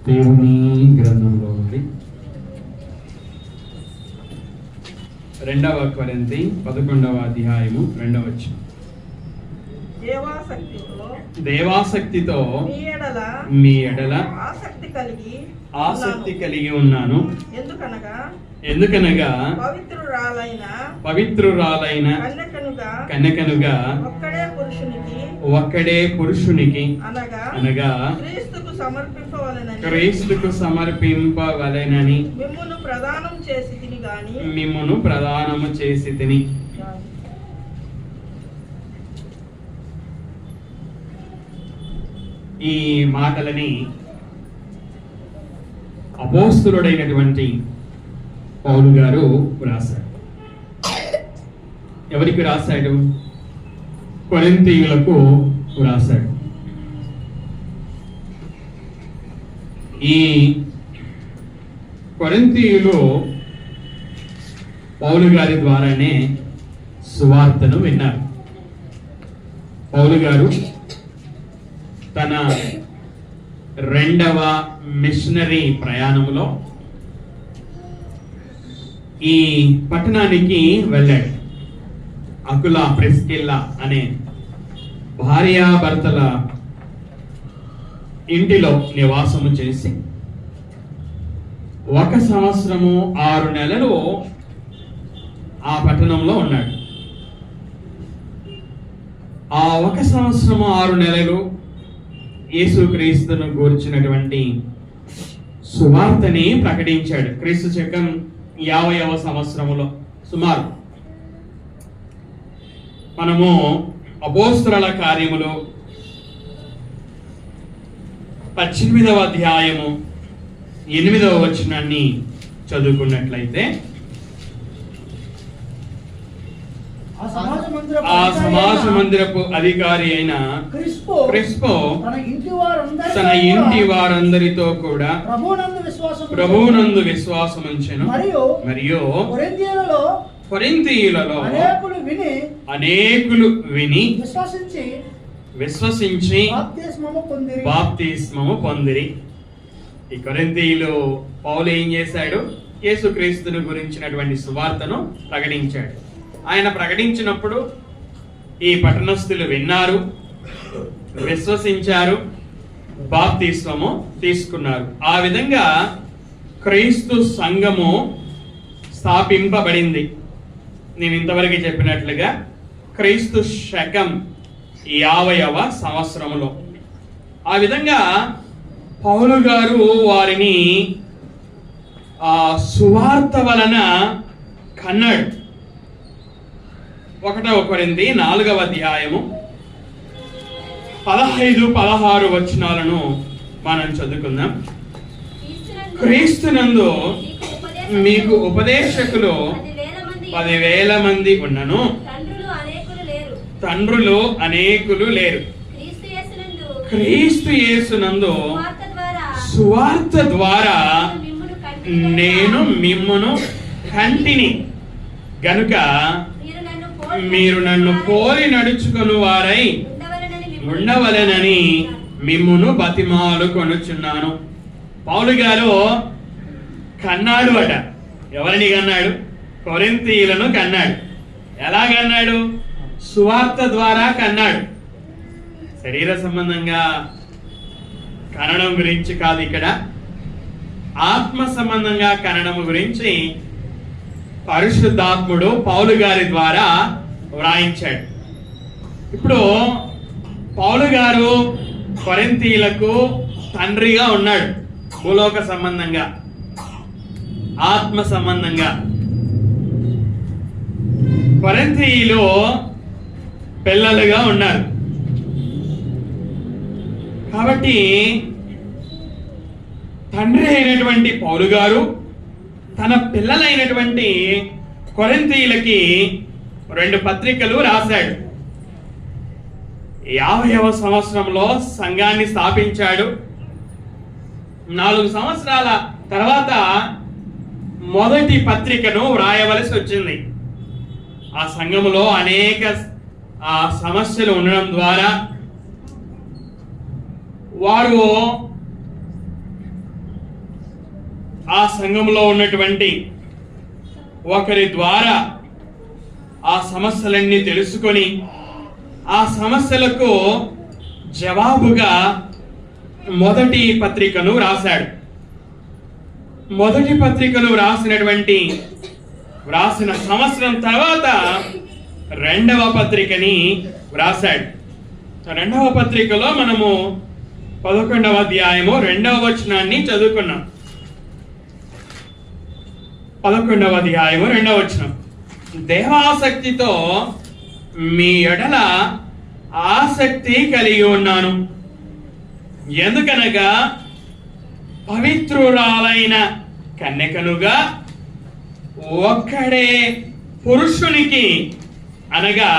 దేవుని గ్రంథంలో ఉంది. 2 కొరింథీ 11వ అధ్యాయము 2వ వచనం. దేవాసక్తితో మీ ఎడల ఆసక్తి కలిగి ఉన్నాను. ఎందుకనగా పవిత్రురాలైన కన్యకనుగా ఒక్కడే పురుషునికి అనగా క్రీస్తుకు సమర్పింపవలెనని మిమ్మును ప్రదానము చేసి తిని. ఈ మాటలని అపోస్తలుడైనటువంటి పౌలు గారు రాశాడు. ఎవరికి రాశాడు? కొరింథీయులకు రాశాడు. ఈ కొరింథీయులు పౌలు గారి ద్వారానే సువార్తను విన్నారు. పౌలు గారు తన 2వ మిషనరీ ప్రయాణంలో ఈ పట్టణానికి వెళ్ళాడు. అకుల ప్రిస్కిల్లా అనే భార్యాభర్తల ఇంటిలో నివాసము చేసి 1 సంవత్సరము 6 నెలలు ఆ పట్టణంలో ఉన్నాడు. ఆ 1 సంవత్సరము 6 నెలలు యేసుక్రీస్తును గూర్చినటువంటి సువార్తని ప్రకటించాడు. క్రీస్తు శకం 50వ సంవత్సరములో సుమారు. మనము అపోస్తలుల కార్యములు 18వ అధ్యాయము 8వ వచనాన్ని చదువుకున్నట్లయితే, ఆ సమాజ మందిరపు అధికారి అయిన క్రిస్పో తన ఇంటి వారందరితో కూడా ప్రభువునందు విశ్వాసముంచెను. మరియు కొరింథీయులలో అనేకులు విని విశ్వసించి బాప్తిస్మము పొందిరి. ఈ కొరింథీయులు పౌలు ఏం చేశాడు? యేసుక్రీస్తును గురించినటువంటి సువార్తను ప్రకటించాడు. ఆయన ప్రకటించినప్పుడు ఈ పట్టణస్థులు విన్నారు, విశ్వసించారు, బాప్తిస్మము తీసుకున్నారు. ఆ విధంగా క్రీస్తు సంఘము స్థాపింపబడింది. నేను ఇంతవరకు చెప్పినట్లుగా క్రీస్తు శకం 50వ సంవత్సరములో. ఆ విధంగా పౌలు గారు వారిని సువార్త వలన కన్నాడు. 1 కొరింథీ 4వ అధ్యాయము 15-16 వచనాలను మనం చదువుకుందాం. క్రీస్తునందు మీకు ఉపదేశకులు 10,000 మంది ఉన్నను, తండ్రులు అనేకులు లేరు. క్రీస్తు యేసునందు సువార్త ద్వారా నేను మిమ్మును కంటిని గనుక మీరు నన్ను పోలి నడుచుకుని వారై ఉండవలెనని మిమ్మును బతిమాలు కొనుచున్నాను. పౌలు గారు కన్నాడు అట. ఎవరిని కన్నాడు? కొరింథీయులను కన్నాడు. ఎలాగన్నాడు? సువార్త ద్వారా కన్నాడు. శరీర సంబంధంగా కనడం గురించి కాదు, ఇక్కడ ఆత్మ సంబంధంగా కనడం గురించి పరిశుద్ధాత్ముడు పౌలు గారి ద్వారా వ్రాయించాడు. ఇప్పుడు పౌలు గారు కొరింథీయులకు తండ్రిగా ఉన్నాడు. భూలోక సంబంధంగా, ఆత్మ సంబంధంగా. కొరింథీయులు పిల్లలుగా ఉన్నారు. కాబట్టి తండ్రి అయినటువంటి పౌలు గారు తన పిల్లలైనటువంటి కొరింథీయులకి 2 పత్రికలు రాశాడు. 50వ సంవత్సరంలో సంఘాన్ని స్థాపించాడు. 4 సంవత్సరాల తర్వాత మొదటి పత్రికను వ్రాయవలసి వచ్చింది. ఆ సంఘములో అనేక సమస్యలు ఉండడం ద్వారా వారు ఆ సంఘంలో ఉన్నటువంటి ఒకరి ద్వారా ఆ సమస్యలన్నీ తెలుసుకొని ఆ సమస్యలకు జవాబుగా మొదటి పత్రికను రాశాడు. మొదటి పత్రికను వ్రాసిన సంవత్సరం తర్వాత రెండవ పత్రికని వ్రాశాడు. రెండవ పత్రికలో మనము 11వ అధ్యాయము 2వ వచనాన్ని చదువుకున్నాం. 11వ అధ్యాయము 2వ వచనం, దేవాసక్తితో మీ ఎడల ఆసక్తి కలిగి ఉన్నాను, ఎందుకనగా పవిత్రురాలైన కన్యకనుగా ఒక్కడే పురుషునికి అనగా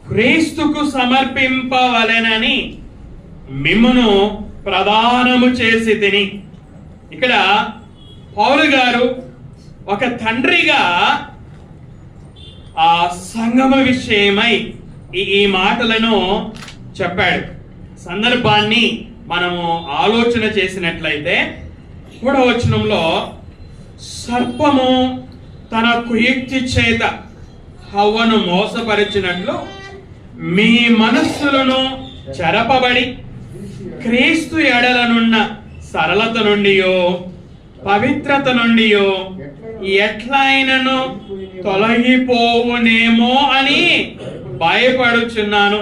క్రీస్తుకు సమర్పింపవలెనని మిమ్మును ప్రదానము చేసి తిని. ఇక్కడ పౌలు గారు ఒక తండ్రిగా ఆ సంగమ విషయమై ఈ మాటలను చెప్పాడు. సందర్భాన్ని మనము ఆలోచన చేసినట్లయితే 3వ వచనంలో, సర్పము తన కుయుక్తి చేత హవ్వను మోసపరిచినట్లు మీ మనస్సులను చెరపబడి క్రీస్తు ఎడలనున్న సరళత నుండియో పవిత్రత నుండియో ఎట్లయినను తొలగిపోవునేమో అని భయపడుచున్నాను.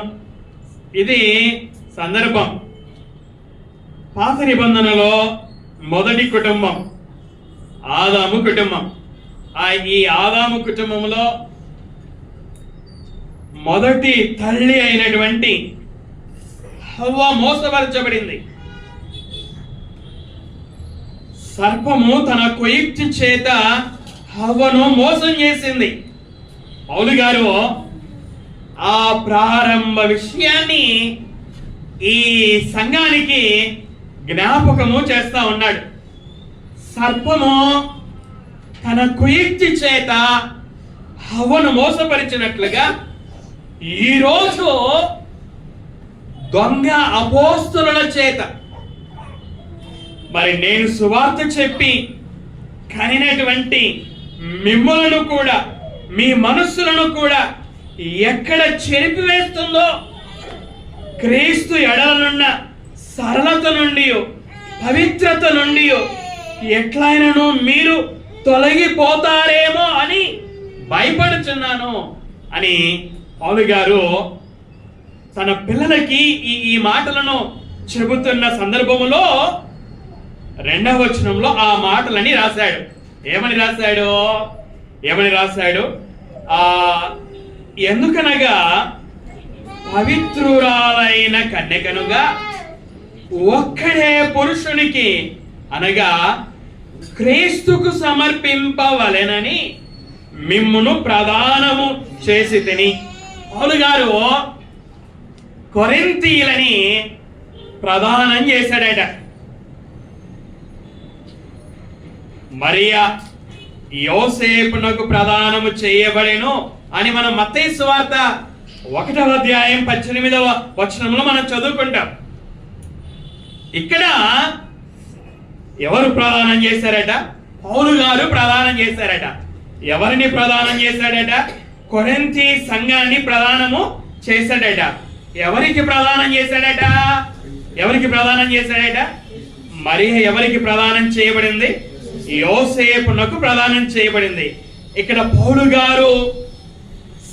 ఇది సందర్భం. పాత నిబంధనలో మొదటి కుటుంబం ఆదాము కుటుంబం. ఈ ఆదాము కుటుంబంలో మొదటి తల్లి అయినటువంటి హవ్వ మోసపరచబడింది. సర్పము తన కుయుక్తి చేత హవ్వను మోసం చేసింది. పౌలు గారు ఆ ప్రారంభ విషయాన్ని ఈ సంఘానికి జ్ఞాపకము చేస్తా ఉన్నాడు. సర్పము తన కుయుక్తి చేత హవ్వను మోసపరిచినట్లుగా ఈరోజు దొంగ అపోస్తలుల చేత మరి నేను సువార్త చెప్పి కనినటువంటి మిమ్మలను కూడా మీ మనస్సులను కూడా ఎక్కడ చెరిపివేస్తుందో, క్రీస్తు ఎడలనున్న సరళత నుండి పవిత్రత నుండి ఎట్లయినను మీరు తొలగిపోతారేమో అని భయపడుచున్నాను అని పౌలు గారు తన పిల్లలకి ఈ మాటలను చెబుతున్న సందర్భంలో 2వ వచనంలో ఆ మాటలని రాశాడు. ఏమని రాశాడు? ఎందుకనగా పవిత్రురాలైన కన్యకనుగా ఒక్కడే పురుషునికి అనగా క్రీస్తుకు సమర్పింపవలెనని మిమ్మును ప్రదానము చేసి తిని. పౌలు గారు కొరింథీయులని ప్రదానం చేశాడట. మరియా యోసేపునకు ప్రదానము చేయబడెను అని మనం మత్తయి సువార్త 1వ అధ్యాయం 18వ వచనంలో మనం చదువుకుంటాం. ఇక్కడ ఎవరు ప్రదానం చేశారట? పౌలు గారు ప్రదానం చేశారట. ఎవరిని ప్రదానం చేశాడట? కొరింథీ సంఘాన్ని ప్రదానము చేశాడట. ఎవరికి ప్రదానం చేశాడట? మరి ఎవరికి ప్రదానం చేయబడింది? యోసేపునకు ప్రదానం చేయబడింది. ఇక్కడ పౌలు గారు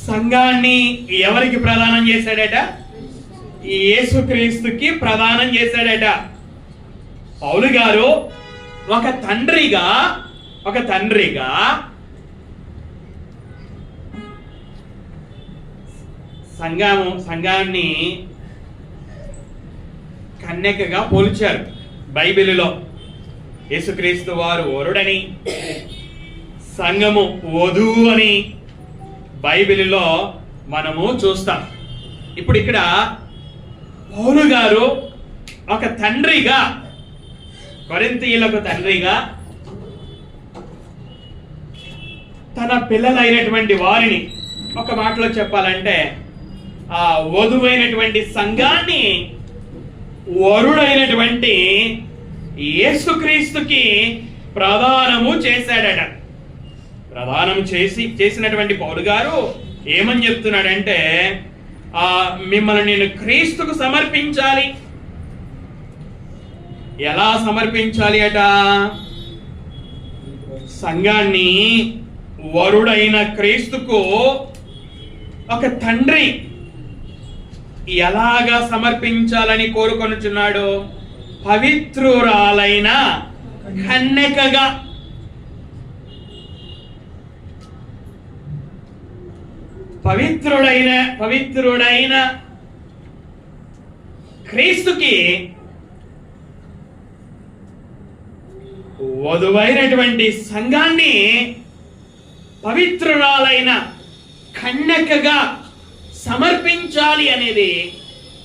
సంఘాన్ని ఎవరికి ప్రదానం చేశాడట? యేసుక్రీస్తుకి ప్రదానం చేశాడట. పౌలు గారు ఒక తండ్రిగా సంఘాన్ని కన్యకగా పోల్చారు. బైబిలులో యేసుక్రీస్తు వారు వరుడని, సంఘము వధువు అని బైబిలులో మనము చూస్తాం. ఇప్పుడు ఇక్కడ పౌలు గారు ఒక తండ్రిగా, కొరింథీయులకు తండ్రిగా తన పిల్లలైనటువంటి వారిని ఒక మాటలో చెప్పాలంటే ఆ వధువైనటువంటి సంఘాన్ని వరుడైనటువంటి యేసుక్రీస్తుకి ప్రదానము చేశాడట. ప్రదానం చేసినటువంటి పౌలు గారు ఏమని చెప్తున్నాడంటే, మిమ్మల్ని నేను క్రీస్తుకు సమర్పించాలి. ఎలా సమర్పించాలి అట? సంఘాన్ని వరుడైన క్రీస్తుకు ఒక తండ్రి ఎలాగా సమర్పించాలని కోరుకొనుచున్నాడు? పవిత్రురాలైన కన్యకగా. పవిత్రుడైన క్రీస్తుకి వధువైనటువంటి సంఘాన్ని పవిత్రురాలైన కన్యకగా సమర్పించాలి అనేది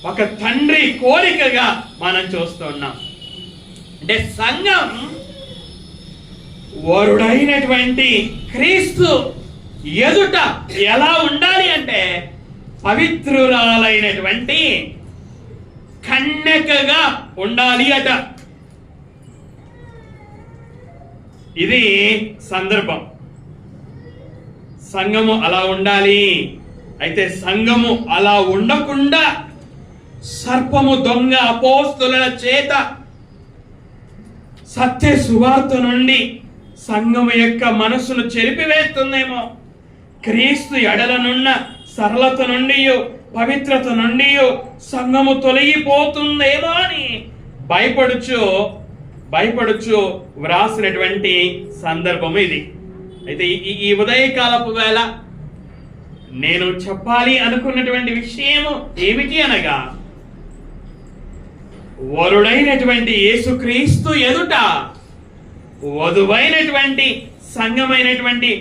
ఒక తండ్రి కోరికగా మనం చూస్తున్నాం. అంటే సంఘం వరుడైనటువంటి క్రీస్తు ఎదుట ఎలా ఉండాలి అంటే పవిత్రురాలైనటువంటి కన్యకగా ఉండాలి అట. ఇది సందర్భం. సంఘము అలా ఉండాలి. అయితే సంఘము అలా ఉండకుండా సర్పము దొంగ అపోస్తుల చేత సత్య సువార్త నుండి సంఘము యొక్క మనసును చెరిపివేస్తుందేమో, క్రీస్తు ఎడలనున్న సరళత నుండి పవిత్రత నుండి సంఘము తొలగిపోతుందేమో అని భయపడుచు వ్రాసినటువంటి సందర్భం ఇది. అయితే ఈ ఉదయకాలపు వేళ నేను చెప్పాలి అనుకున్నటువంటి విషయము ఏమిటి అనగా, వరుడైనటువంటి యేసుక్రీస్తు ఎదుట వధువైనటువంటి సంఘమైనటువంటి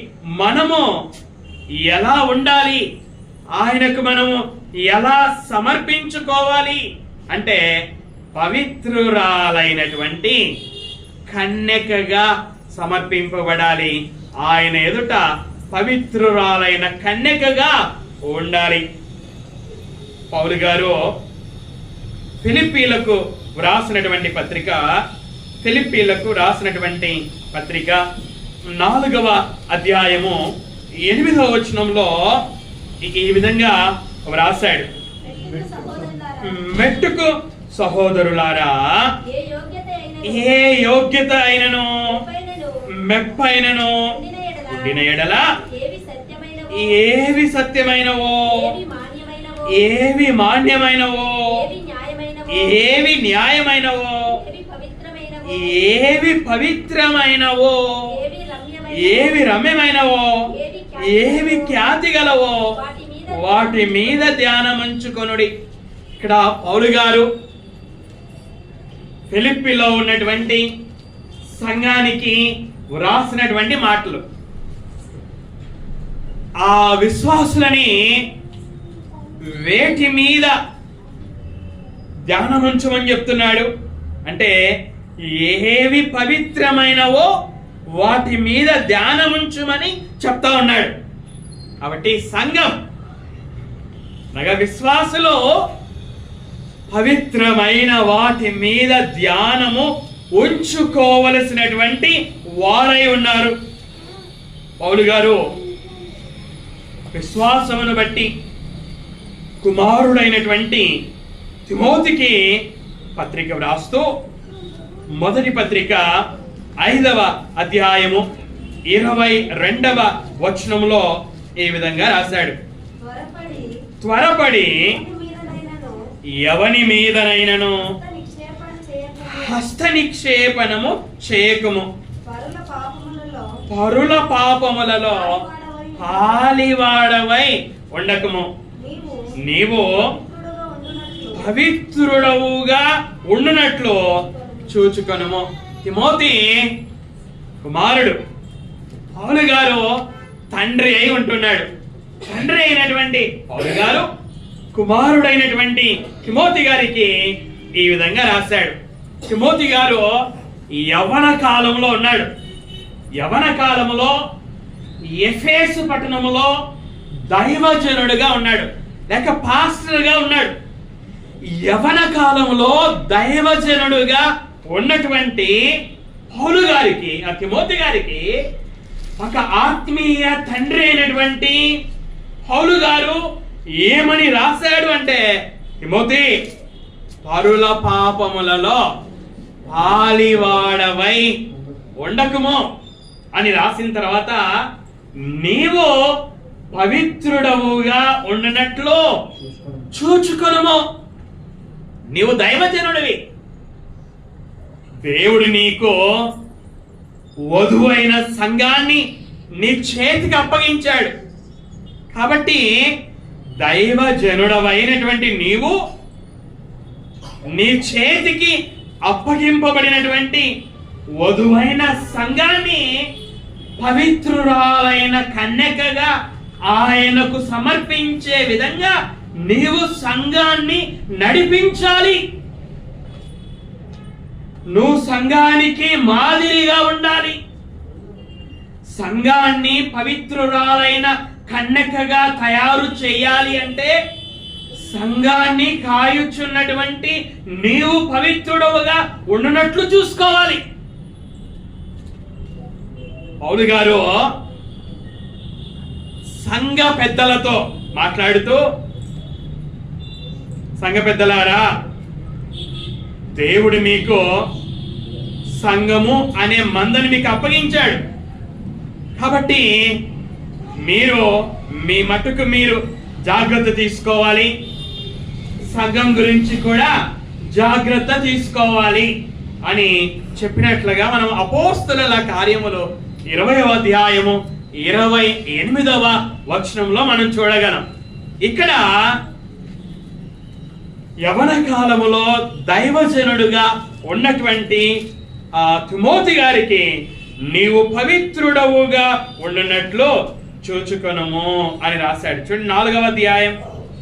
మనము ఎలా ఉండాలి, ఆయనకు మనము ఎలా సమర్పించుకోవాలి అంటే పవిత్రురాలైనటువంటి కన్యకగా సమర్పింపబడాలి. ఆయన ఎదుట పవిత్రురాలైన కన్యకగా ఉండాలి. పౌలు గారు ఫిలిప్పీలకు రాసినటువంటి పత్రిక 4వ అధ్యాయము 8వ వచనంలో ఈ విధంగా వ్రాసాడు. మెట్టుకు సహోదరులారా, ఏ యోగ్యత అయినను మెప్పైనను ఉండిన ఎడల ఏవి సత్యమైనవో, ఏవి మాన్యమైనవో, ఏవి న్యాయమైనవో, ఏవి పవిత్రమైనవో, ఏవి రమ్యమైనవో, ఏవి ఖ్యాతి గలవో వాటి మీద ధ్యానముంచుకొనుడి. ఇక్కడ పౌలు గారు ఫిలిప్పీలో ఉన్నటువంటి సంఘానికి వ్రాసినటువంటి మాటలు. ఆ విశ్వాసులని వేటి మీద ధ్యానముంచమని చెప్తున్నాడు అంటే, ఏవి పవిత్రమైనవో వాటి మీద ధ్యానముంచమని చెప్తా ఉన్నాడు. కాబట్టి సంఘం అనగా విశ్వాసులు పవిత్రమైన వాటి మీద ధ్యానము ఉంచుకోవలసినటువంటి వారై ఉన్నారు. పౌలు గారు విశ్వాసమును బట్టి కుమారుడైనటువంటి తిమోతికి పత్రిక వ్రాస్తూ మొదటి పత్రిక 5వ అధ్యాయము 22వ వచనంలో ఈ విధంగా రాశాడు. త్వరపడి ఎవని మీదనైనను హస్త నిక్షేపణము చేయకము, పరుల పాపములలో పాలివాడవై ఉండకము, నీవు పవిత్రుడవుగా ఉండునట్లు చూచుకొనుము. తిమోతి కుమారుడు, పౌలు గారు తండ్రి అయి ఉంటున్నాడు. తండ్రి అయినటువంటి పౌలు గారు కుమారుడైనటువంటి తిమోతి గారికి ఈ విధంగా రాశాడు. తిమోతి గారు యవ్వన కాలంలో ఉన్నాడు. యవ్వన కాలంలో ఎఫెసు పట్టణములో దైవజనుడుగా ఉన్నాడు, లేక పాస్టర్గా ఉన్నాడు. యవ్వన కాలంలో దైవజనుడుగా ఉన్నటువంటి పౌలు గారికి, ఆ తిమోతి గారికి ఒక ఆత్మీయ తండ్రి అయినటువంటి పౌలు గారు ఏమని రాశాడు అంటే, తిమోతి, పరుల పాపములలో పాలివాడవై ఉండకుము అని రాసిన తర్వాత, నీవు పవిత్రుడవుగా ఉండనట్లు చూచుకొనుము. నీవు దైవజనుడివి. దేవుడు నీకు వధువైన సంఘాన్ని నీ చేతికి అప్పగించాడు. కాబట్టి దైవజనుడవైనటువంటి నీవు నీ చేతికి అప్పగింపబడినటువంటి వధువైన సంఘాన్ని పవిత్రురాలైన కన్యకగా ఆయనకు సమర్పించే విధంగా నీవు సంఘాన్ని నడిపించాలి. నువ్వు సంఘానికి మాదిరిగా ఉండాలి. సంఘాన్ని పవిత్రురాలైన కన్యకగా తయారు చేయాలి అంటే సంఘాన్ని కాయుచున్నటువంటి నీవు పవిత్రుడవుగా ఉన్నట్లు చూసుకోవాలి. పౌలు గారు సంఘ పెద్దలతో మాట్లాడుతూ, సంఘ పెద్దలారా, దేవుడు మీకు సంఘము అనే మందని మీకు అప్పగించాడు. కాబట్టి మీరు మీ మటుకు మీరు జాగ్రత్త తీసుకోవాలి. సంఘం గురించి కూడా జాగ్రత్త తీసుకోవాలి అని చెప్పినట్లుగా మనం అపోస్తలుల కార్యములు 20వ అధ్యాయము 28వ వచనంలో మనం చూడగలం. ఇక్కడ యవన కాలములో దైవజనుడుగా ఉన్నటువంటి తిమోతి గారికి నీవు పవిత్రుడవుగా ఉండునట్లు చూచుకొనుము అని రాశాడు. చూడండి, 4వ అధ్యాయం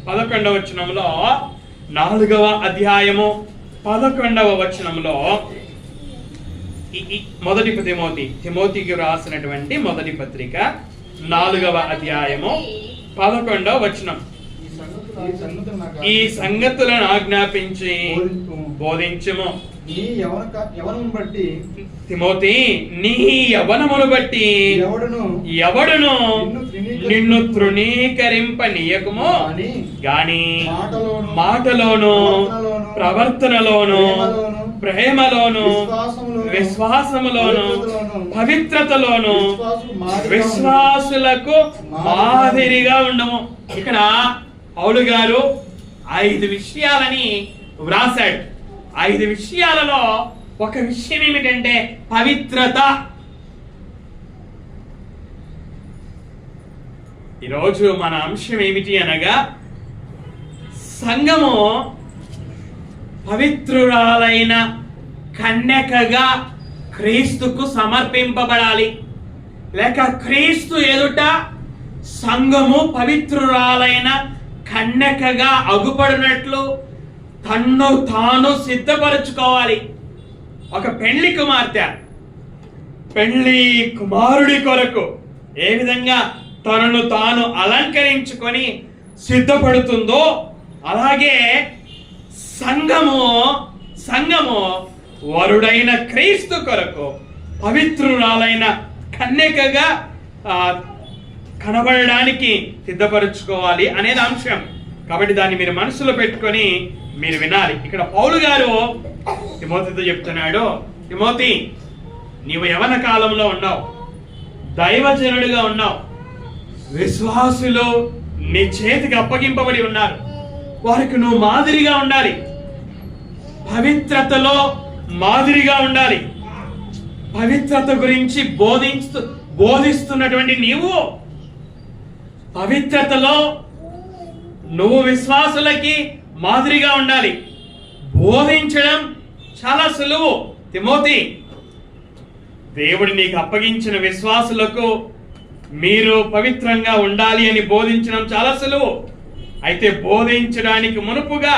11వ వచనంలో, 4వ అధ్యాయము 11వ వచనంలో మొదటి తిమోతికి రాసినటువంటి మొదటి పత్రిక 4వ అధ్యాయము 11వ వచనం, ఈ సంగతులను ఆజ్ఞాపించి బోధించుము. తిమోతి, నీ యవనమును బట్టి ఎవడును నిన్ను తృణీకరింపనీయకుము గాని మాటలోను ప్రవర్తనలోను ప్రేమలోను విశ్వాసములోను పవిత్రతలోను విశ్వాసులకు మాదిరిగా ఉండము. ఇక్కడ పౌలు గారు 5 విషయాలని వ్రాసాడు. 5 విషయాలలో ఒక విషయం ఏమిటంటే పవిత్రత. ఈరోజు మన అంశం ఏమిటి అనగా, సంఘము పవిత్రురాలైన కన్యకగా క్రీస్తుకు సమర్పింపబడాలి. లేక క్రీస్తు ఎదుట సంఘము పవిత్రురాలైన కన్యకగా అగుపడినట్లు తన్ను తాను సిద్ధపరచుకోవాలి. ఒక పెళ్లి కుమార్తె పెళ్లి కుమారుడి కొరకు ఏ విధంగా తనను తాను అలంకరించుకొని సిద్ధపడుతుందో, అలాగే సంఘము వరుడైన క్రీస్తు కొరకు పవిత్రురాలైన కన్యకగా కనబడడానికి సిద్ధపరచుకోవాలి అనేది అంశం. కాబట్టి దాన్ని మీరు మనసులో పెట్టుకొని మీరు వినాలి. ఇక్కడ పౌలు గారు తిమోతితో చెప్తున్నాడు, తిమోతి, నీవు యవన కాలంలో ఉన్నావు, దైవజనుడిగా ఉన్నావు, విశ్వాసులు నీ చేతికి అప్పగింపబడి ఉన్నారు, వారికి నువ్వు మాదిరిగా ఉండాలి, పవిత్రతలో మాదిరిగా ఉండాలి. పవిత్రత గురించి బోధిస్తున్నటువంటి నీవు పవిత్రతలో నువ్వు విశ్వాసులకి మాదిరిగా ఉండాలి. బోధించడం చాలా సులువు. తిమోతి, దేవుడు నీకు అప్పగించిన విశ్వాసులకు మీరు పవిత్రంగా ఉండాలి అని బోధించడం చాలా సులువు. అయితే బోధించడానికి మునుపుగా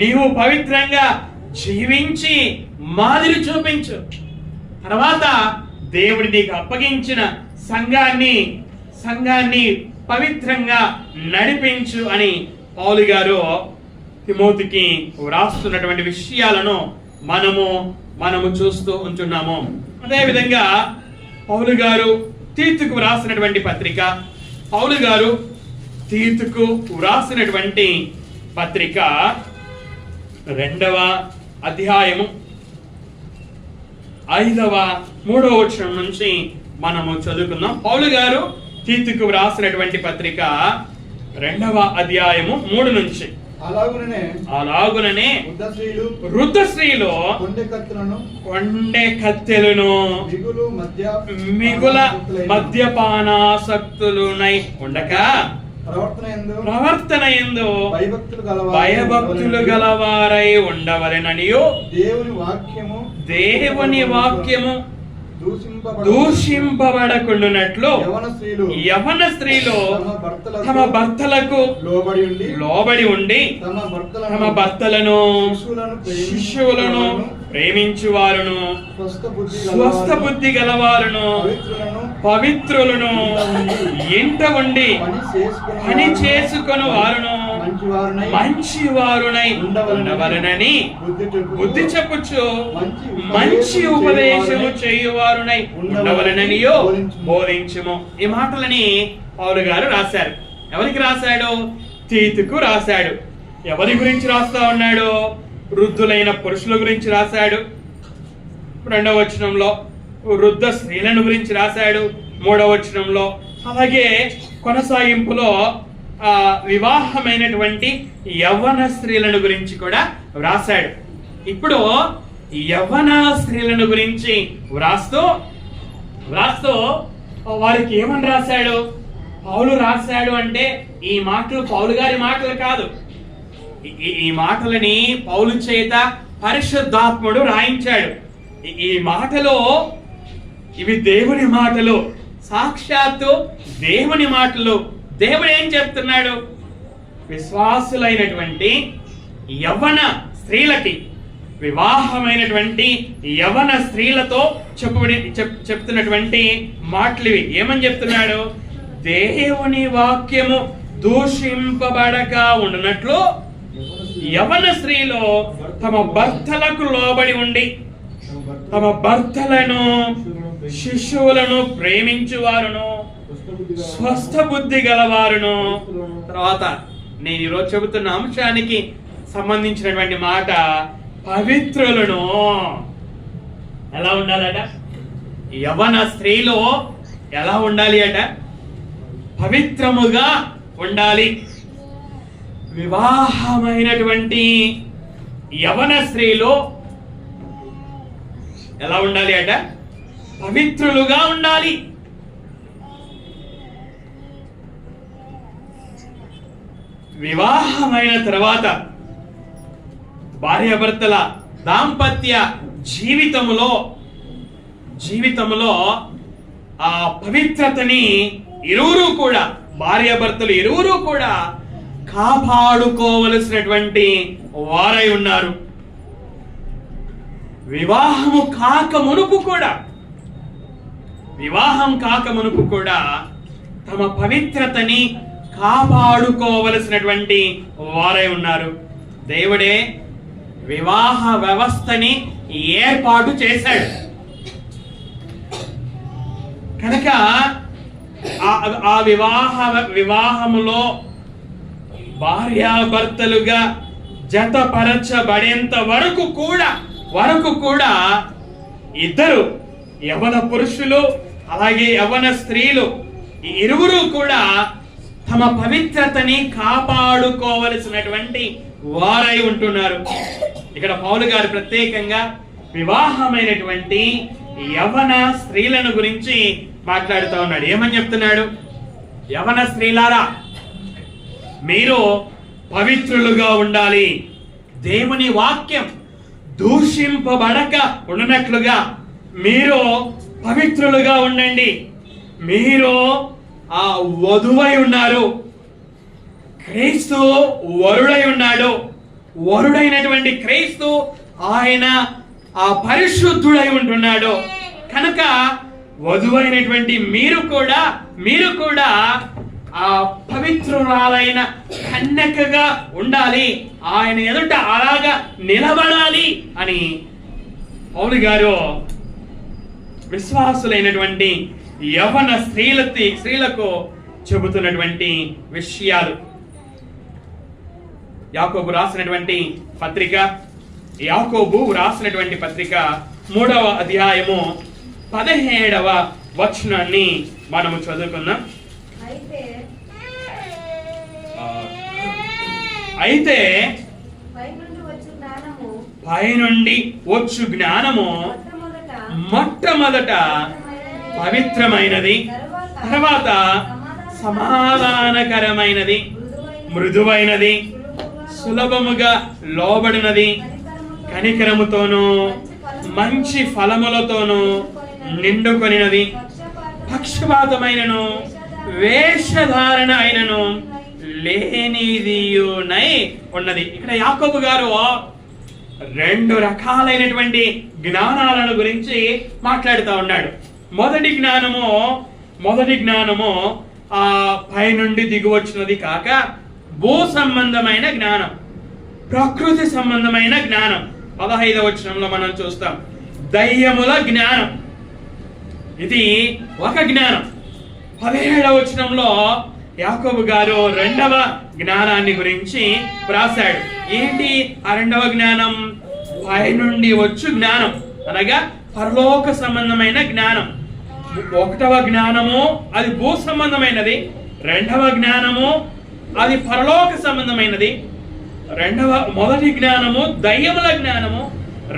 నీవు పవిత్రంగా జీవించి మాదిరి చూపించు. తర్వాత దేవుడు నీకు అప్పగించిన సంఘాన్ని పవిత్రంగా నడిపించు అని పౌలు గారు తిమోతికి వ్రాస్తున్నటువంటి విషయాలను మనము చూస్తూ ఉంటున్నాము. అదేవిధంగా పౌలు గారు తీతుకు వ్రాసినటువంటి పత్రిక, పౌలు గారు తీతుకు వ్రాసినటువంటి పత్రిక 2వ అధ్యాయము 3వ వచనం నుంచి మనము చదువుకుందాం. పౌలు గారు తీతుకు వ్రాసినటువంటి పత్రిక 2వ అధ్యాయము 3 నుంచి. అలాగుననే వృద్ధ స్త్రీలు కొండె కత్తెలను మిగుల మద్యపానాసక్తులునై ఉండక ప్రవర్తన యందు భయభక్తులు గలవారై ఉండవలెననియు దేవుని వాక్యము దూషింపబడకుండునట్లు యవన స్త్రీలు తమ భర్తలకు లోబడి ఉండి తమ భర్తలను శిశువులను ప్రేమించువారును స్వస్థ బుద్ధి గలవారును పవిత్రులను ఇంట ఉండి పని చేసుకొని వారును మంచి వారునై ఉండవలెనని బుద్ధి చెప్పుచు మంచి ఉపదేశము చేయువారునై ఉండవలెననియో బోధించుము. ఈ మాటలని పౌలు గారు రాశారు. ఎవరికి రాశాడు? తీతుకు రాశాడు. ఎవరి గురించి రాస్తా ఉన్నాడు? వృద్ధులైన పురుషుల గురించి రాశాడు. 2వ వచనంలో వృద్ధ స్త్రీలను గురించి రాశాడు. 3వ వచనంలో అలాగే కొనసాగింపులో వివాహమైనటువంటి యవ్వన స్త్రీలను గురించి కూడా వ్రాసాడు. ఇప్పుడు యవ్వన స్త్రీలను గురించి వ్రాస్తూ వారికి ఏమని రాశాడు? పౌలు రాశాడు అంటే ఈ మాటలు పౌలు గారి మాటలు కాదు. ఈ మాటలని పౌలు చేత పరిశుద్ధాత్ముడు రాయించాడు. ఈ మాటలో ఇవి దేవుని మాటలు, సాక్షాత్తు దేవుని మాటలు. దేవుడు ఏం చెప్తున్నాడు? విశ్వాసులైనటువంటి యవ్వన స్త్రీలకి, వివాహమైనటువంటి యవ్వన స్త్రీలతో చెప్తున్నటువంటి మాటలు ఇవి. ఏమని చెప్తున్నాడు? దేవుని వాక్యము దూషింపబడక ఉండునట్లు యవ్వన స్త్రీలు తమ భర్తలకు లోబడి ఉండి తమ భర్తలను శిశువులను ప్రేమించువారును స్వస్థ బుద్ధి గలవారును. తర్వాత నేను ఈరోజు చెబుతున్న అంశానికి సంబంధించినటువంటి మాట, పవిత్రులను. ఎలా ఉండాలట? యవ్వన స్త్రీలో ఎలా ఉండాలి అట? పవిత్రముగా ఉండాలి. వివాహమైనటువంటి యవ్వన స్త్రీలో ఎలా ఉండాలి అట? పవిత్రులుగా ఉండాలి. వివాహమైన తర్వాత భార్యాభర్తల దాంపత్య జీవితములో ఆ పవిత్రతని ఇరువురు కూడా, భార్యాభర్తలు ఇరువురు కూడా కాపాడుకోవలసినటువంటి వారై ఉన్నారు. వివాహం కాక మునుపు కూడా తమ పవిత్రతని కాపాడుకోవలసినటువంటి వారై ఉన్నారు. దేవుడే వివాహ వ్యవస్థని ఏర్పాటు చేశాడు కనుక ఆ వివాహములో భార్యాభర్తలుగా జతపరచబడేంత వరకు కూడా ఇద్దరు యవ్వన పురుషులు అలాగే యవ్వన స్త్రీలు ఇరువురు కూడా తమ పవిత్రతని కాపాడుకోవలసినటువంటి వారై ఉంటున్నారు. ఇక్కడ పౌలు గారు ప్రత్యేకంగా వివాహమైనటువంటి యవ్వన స్త్రీలను గురించి మాట్లాడుతూ ఉన్నాడు. ఏమని చెప్తున్నాడు? యవ్వన స్త్రీలారా, మీరు పవిత్రులుగా ఉండాలి. దేవుని వాక్యం దూషింపబడక ఉన్నట్లుగా మీరు పవిత్రులుగా ఉండండి. మీరు ఆ వధువై ఉన్నారు, క్రీస్తు వరుడై ఉన్నాడు. వరుడైనటువంటి క్రీస్తు ఆయన ఆ పరిశుద్ధుడై ఉంటున్నాడు కనుక వధువైనటువంటి మీరు కూడా ఆ పవిత్రురాలైన కన్యకగా ఉండాలి, ఆయన ఎదుట అలాగా నిలబడాలి అని పౌలు గారు విశ్వాసులైనటువంటి యవన స్త్రీలకు చెబుతున్నటువంటి విషయాలు. యాకోబు రాసినటువంటి పత్రిక 3వ అధ్యాయము 17వ వచనాన్ని మనము చదువుకుందాం. అయితే పైనుండి వచ్చు జ్ఞానము మొట్టమొదట పవిత్రమైనది, తర్వాత సమాధానకరమైనది, మృదువైనది, సులభముగా లోబడినది, కనికరముతోనూ మంచి ఫలములతోనూ నిండుకొనినది, పక్షపాతమైనను వేషధారణ అయినను లేనిదియునై ఉన్నది. ఇక్కడ యాకోబు గారు 2 రకాలైనటువంటి జ్ఞానాలను గురించి మాట్లాడుతూ ఉన్నాడు. మొదటి జ్ఞానము పైనుండి దిగువచ్చినది కాక భూ సంబంధమైన జ్ఞానం, ప్రకృతి సంబంధమైన జ్ఞానం. 15వ వచనంలో మనం చూస్తాం దయ్యముల జ్ఞానం, ఇది ఒక జ్ఞానం. 17వ వచనంలో యాకోబు గారు 2వ జ్ఞానాన్ని గురించి రాశాడు. ఏంటి ఆ 2వ జ్ఞానం? పైనుండి వచ్చు జ్ఞానం అనగా పరలోక సంబంధమైన జ్ఞానం. 1వ జ్ఞానము అది భూ సంబంధమైనది, 2వ జ్ఞానము అది పరలోక సంబంధమైనది. మొదటి జ్ఞానము దయ్యముల జ్ఞానము,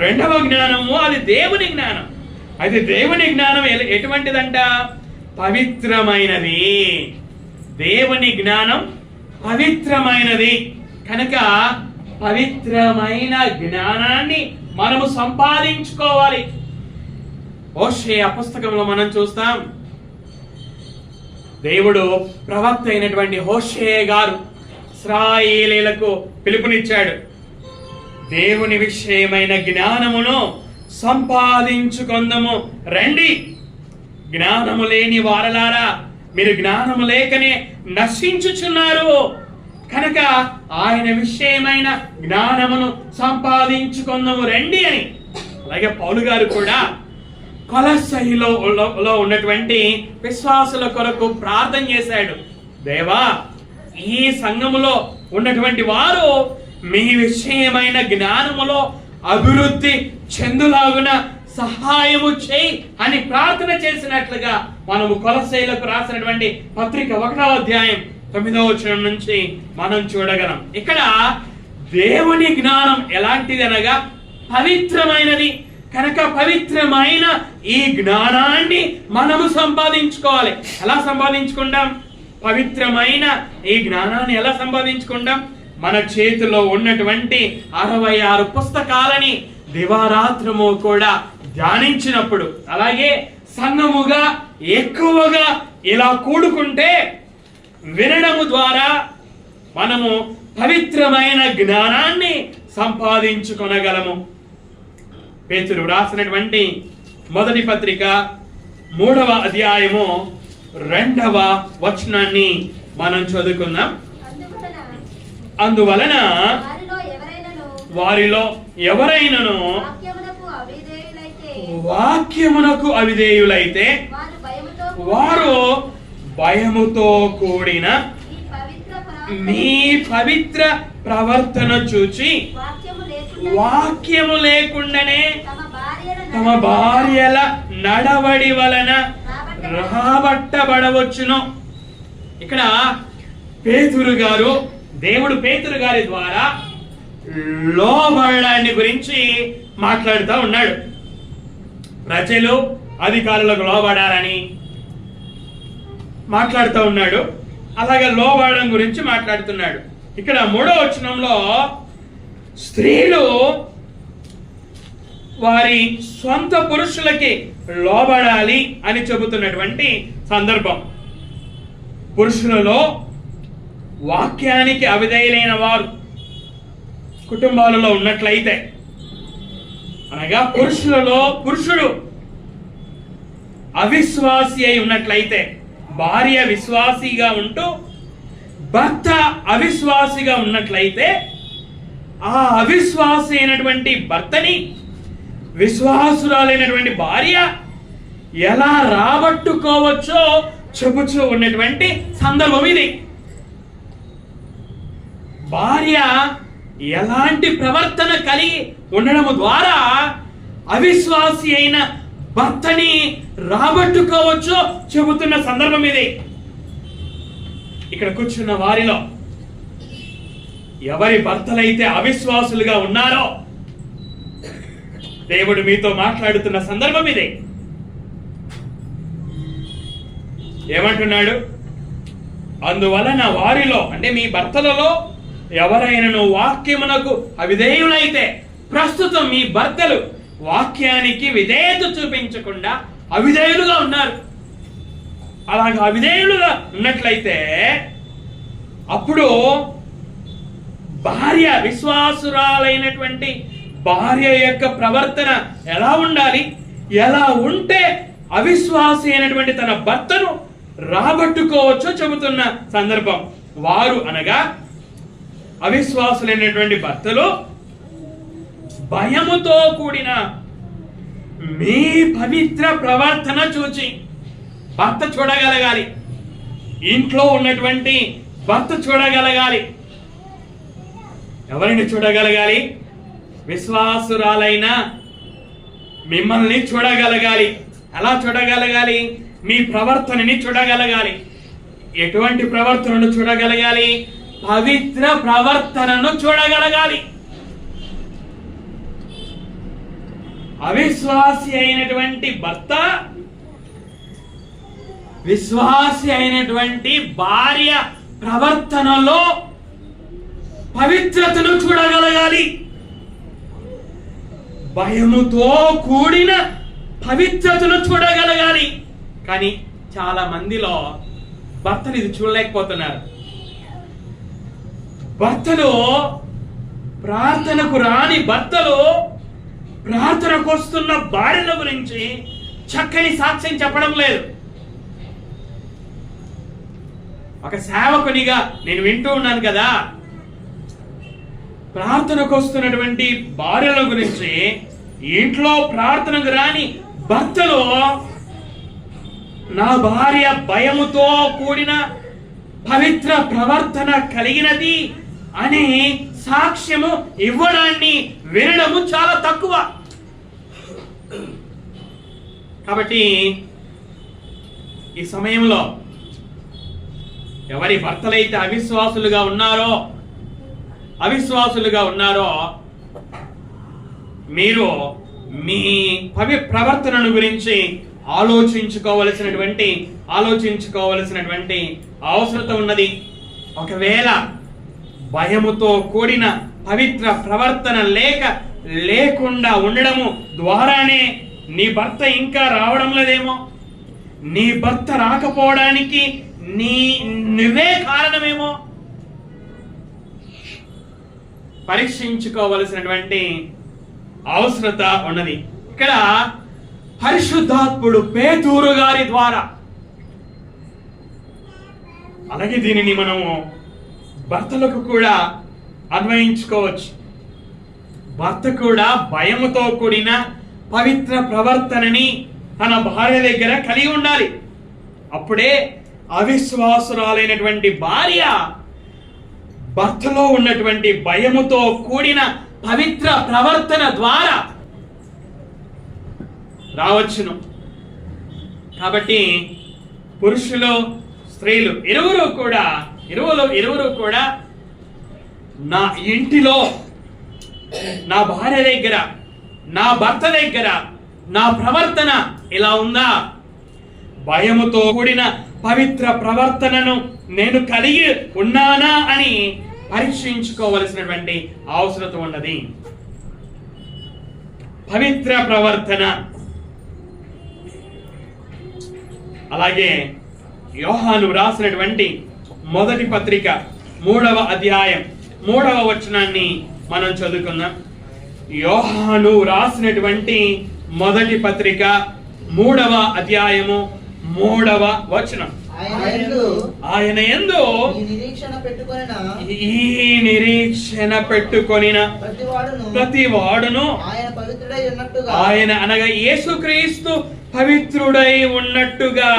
2వ జ్ఞానము అది దేవుని జ్ఞానం. అయితే దేవుని జ్ఞానం ఎటువంటిదంట? పవిత్రమైనది. దేవుని జ్ఞానం పవిత్రమైనది కనుక పవిత్రమైన జ్ఞానాన్ని మనము సంపాదించుకోవాలి. హోషేయ పుస్తకంలో మనం చూస్తాం, దేవుడు ప్రవక్త అయినటువంటి హోషేయ గారు ఇశ్రాయేలీయులకు పిలుపునిచ్చాడు. దేవుని విషయమైన జ్ఞానమును సంపాదించుకొందము రండి. జ్ఞానము లేని వారలారా, మీరు జ్ఞానము లేకనే నశించుచున్నారు కనుక ఆయన విషయమైన జ్ఞానమును సంపాదించుకొందము రండి అని. అలాగే పౌలు గారు కూడా కొలస్సీలో ఉన్నటువంటి విశ్వాసుల కొరకు ప్రార్థన చేశాడు. దేవా, ఈ సంఘములో ఉన్నటువంటి వారు మీ విషయమైన జ్ఞానములో అభివృద్ధి చెందులాగున సహాయము చేయి అని ప్రార్థన చేసినట్లుగా మనము కొలస్సీలకు రాసినటువంటి పత్రిక 1వ అధ్యాయం 9వ వచనం నుంచి మనం చూడగలం. ఇక్కడ దేవుని జ్ఞానం ఎలాంటిది అనగా పవిత్రమైనది కనుక పవిత్రమైన ఈ జ్ఞానాన్ని మనము సంపాదించుకోవాలి. ఎలా సంపాదించుకుంటాం? పవిత్రమైన ఈ జ్ఞానాన్ని ఎలా సంపాదించుకుంటాం? మన చేతిలో ఉన్నటువంటి 66 పుస్తకాలని దివారాత్రము కూడా ధ్యానించినప్పుడు, అలాగే సంఘముగా ఎక్కువగా ఇలా కూడుకుంటే వినడము ద్వారా మనము పవిత్రమైన జ్ఞానాన్ని సంపాదించుకొనగలము. పేతురు రాసినటువంటి మొదటి పత్రిక 3వ అధ్యాయము 2వ వచనాన్ని మనం చదువుకుందాం. అందువలన వారిలో ఎవరైనను వాక్యమునకు అవిధేయులైతే వారు భయముతో కూడిన మీ పవిత్ర ప్రవర్తన చూచి వాక్యము లేకుండానే తమ భార్యల నడవడి వలన రాబట్టబడవచ్చును. ఇక్కడ దేవుడు పేతురు గారి ద్వారా లోబడడాన్ని గురించి మాట్లాడుతూ ఉన్నాడు. ప్రజలు అధికారులకు లోబడాలని మాట్లాడుతూ ఉన్నాడు. అలాగే లోబడడం గురించి మాట్లాడుతున్నాడు. ఇక్కడ 3వ వచనంలో స్త్రీలు వారి సొంత పురుషులకి లోబడాలి అని చెబుతున్నటువంటి సందర్భం. పురుషులలో వాక్యానికి అవిధేయులైన వారు కుటుంబాలలో ఉన్నట్లయితే, అనగా పురుషుడు అవిశ్వాసి అయి ఉన్నట్లయితే, భార్య విశ్వాసిగా ఉంటూ భర్త అవిశ్వాసిగా ఉన్నట్లయితే, ఆ అవిశ్వాసి అయినటువంటి భర్తని విశ్వాసురాలైనటువంటి భార్య ఎలా రాబట్టుకోవచ్చో చెబుతూ ఉన్నటువంటి సందర్భం ఇది. భార్య ఎలాంటి ప్రవర్తన కలిగి ఉండడం ద్వారా అవిశ్వాసి అయిన భర్తని రాబట్టుకోవచ్చో చెబుతున్న సందర్భం ఇది. ఇక్కడ కూర్చున్న వారిలో ఎవరి భర్తలైతే అవిశ్వాసులుగా ఉన్నారో దేవుడు మీతో మాట్లాడుతున్న సందర్భం ఇది. ఏమంటున్నాడు? అందువలన వారిలో అంటే మీ భర్తలలో ఎవరైనా వాక్యమునకు అవిధేయులైతే, ప్రస్తుతం మీ భర్తలు వాక్యానికి విధేయత చూపించకుండా అవిధేయులుగా ఉన్నారు. అలాగా అవిధేయులుగా ఉన్నట్లయితే అప్పుడు భార్య, విశ్వాసురాలైనటువంటి భార్య యొక్క ప్రవర్తన ఎలా ఉండాలి, ఎలా ఉంటే అవిశ్వాసి అయినటువంటి తన భర్తను రాబట్టుకోవచ్చో చెబుతున్న సందర్భం. వారు అనగా అవిశ్వాసులైనటువంటి భర్తలు భయముతో కూడిన మీ పవిత్ర ప్రవర్తన చూచి భర్త చూడగలగాలి. ఇంట్లో ఉన్నటువంటి భర్త చూడగలగాలి. ఎవరిని చూడగలగాలి? విశ్వాసురాలైన మిమ్మల్ని చూడగలగాలి. ఎలా చూడగలగాలి? మీ ప్రవర్తనని చూడగలగాలి. ఎటువంటి ప్రవర్తనను చూడగలగాలి? పవిత్ర ప్రవర్తనను చూడగలగాలి. అవిశ్వాసి అయినటువంటి భర్త విశ్వాసి అయినటువంటి భార్య ప్రవర్తనలో పవిత్రతను చూడగలగాలి. భయముతో కూడిన పవిత్రతను చూడగలగాలి. కానీ చాలా మందిలో భర్తలు ఇది చూడలేకపోతున్నారు. భర్తలు, ప్రార్థనకు రాని భర్తలు ప్రార్థనకు వస్తున్న భార్యల గురించి చక్కని సాక్ష్యం చెప్పడం లేదు. ఒక సేవకునిగా నేను వింటూ ఉన్నాను కదా, ప్రార్థనకు వస్తున్నటువంటి భార్యల గురించి, ఇంట్లో ప్రార్థనకు రాని భర్తలు నా భార్య భయముతో కూడిన పవిత్ర ప్రవర్తన కలిగినది అని సాక్ష్యము ఇవ్వడాన్ని వినడము చాలా తక్కువ. కాబట్టి ఈ సమయంలో ఎవరి భర్తలైతే అవిశ్వాసులుగా ఉన్నారో మీరు మీ ప్రవర్తనను గురించి ఆలోచించుకోవలసినటువంటి అవసరత ఉన్నది. ఒకవేళ భయముతో కూడిన పవిత్ర ప్రవర్తన లేకుండా ఉండడము ద్వారానే నీ భర్త ఇంకా రావడం లేదేమో, నీ భర్త రాకపోవడానికి నువ్వే కారణమేమో పరీక్షించుకోవలసినటువంటి అవసరత ఉన్నది. ఇక్కడ పరిశుద్ధాత్ముడు పేతురు గారి ద్వారా, అలాగే దీనిని మనము భర్తలకు కూడా అన్వయించుకోవచ్చు. భర్త కూడా భయముతో కూడిన పవిత్ర ప్రవర్తనని తన భార్య దగ్గర కలిగి ఉండాలి. అప్పుడే అవిశ్వాసురాలైనటువంటి భార్య భర్తలో ఉన్నటువంటి భయముతో కూడిన పవిత్ర ప్రవర్తన ద్వారా రావచ్చును. కాబట్టి పురుషులు, స్త్రీలు ఇరువురు కూడా నా ఇంటిలో, నా భార్య దగ్గర, నా భర్త దగ్గర నా ప్రవర్తన ఇలా ఉందా, భయముతో కూడిన పవిత్ర ప్రవర్తనను నేను కలిగి ఉన్నానా అని పరీక్షించుకోవలసినటువంటి అవసరత ఉన్నది. పవిత్ర ప్రవర్తన. అలాగే యోహాను రాసినటువంటి మొదటి పత్రిక 3వ అధ్యాయం 3వ వచనాన్ని మనం చదువుకుందాం. యోహాను రాసినటువంటి మొదటి పత్రిక 3వ అధ్యాయము 3వ వచనం. ఆయన యందు ఈ నిరీక్షణ పెట్టుకొనిన ప్రతి వాడును పవిత్రుడై ఉన్నట్టుగా, ఆయన అనగా యేసుక్రీస్తు పవిత్రుడై ఉన్నట్టుగా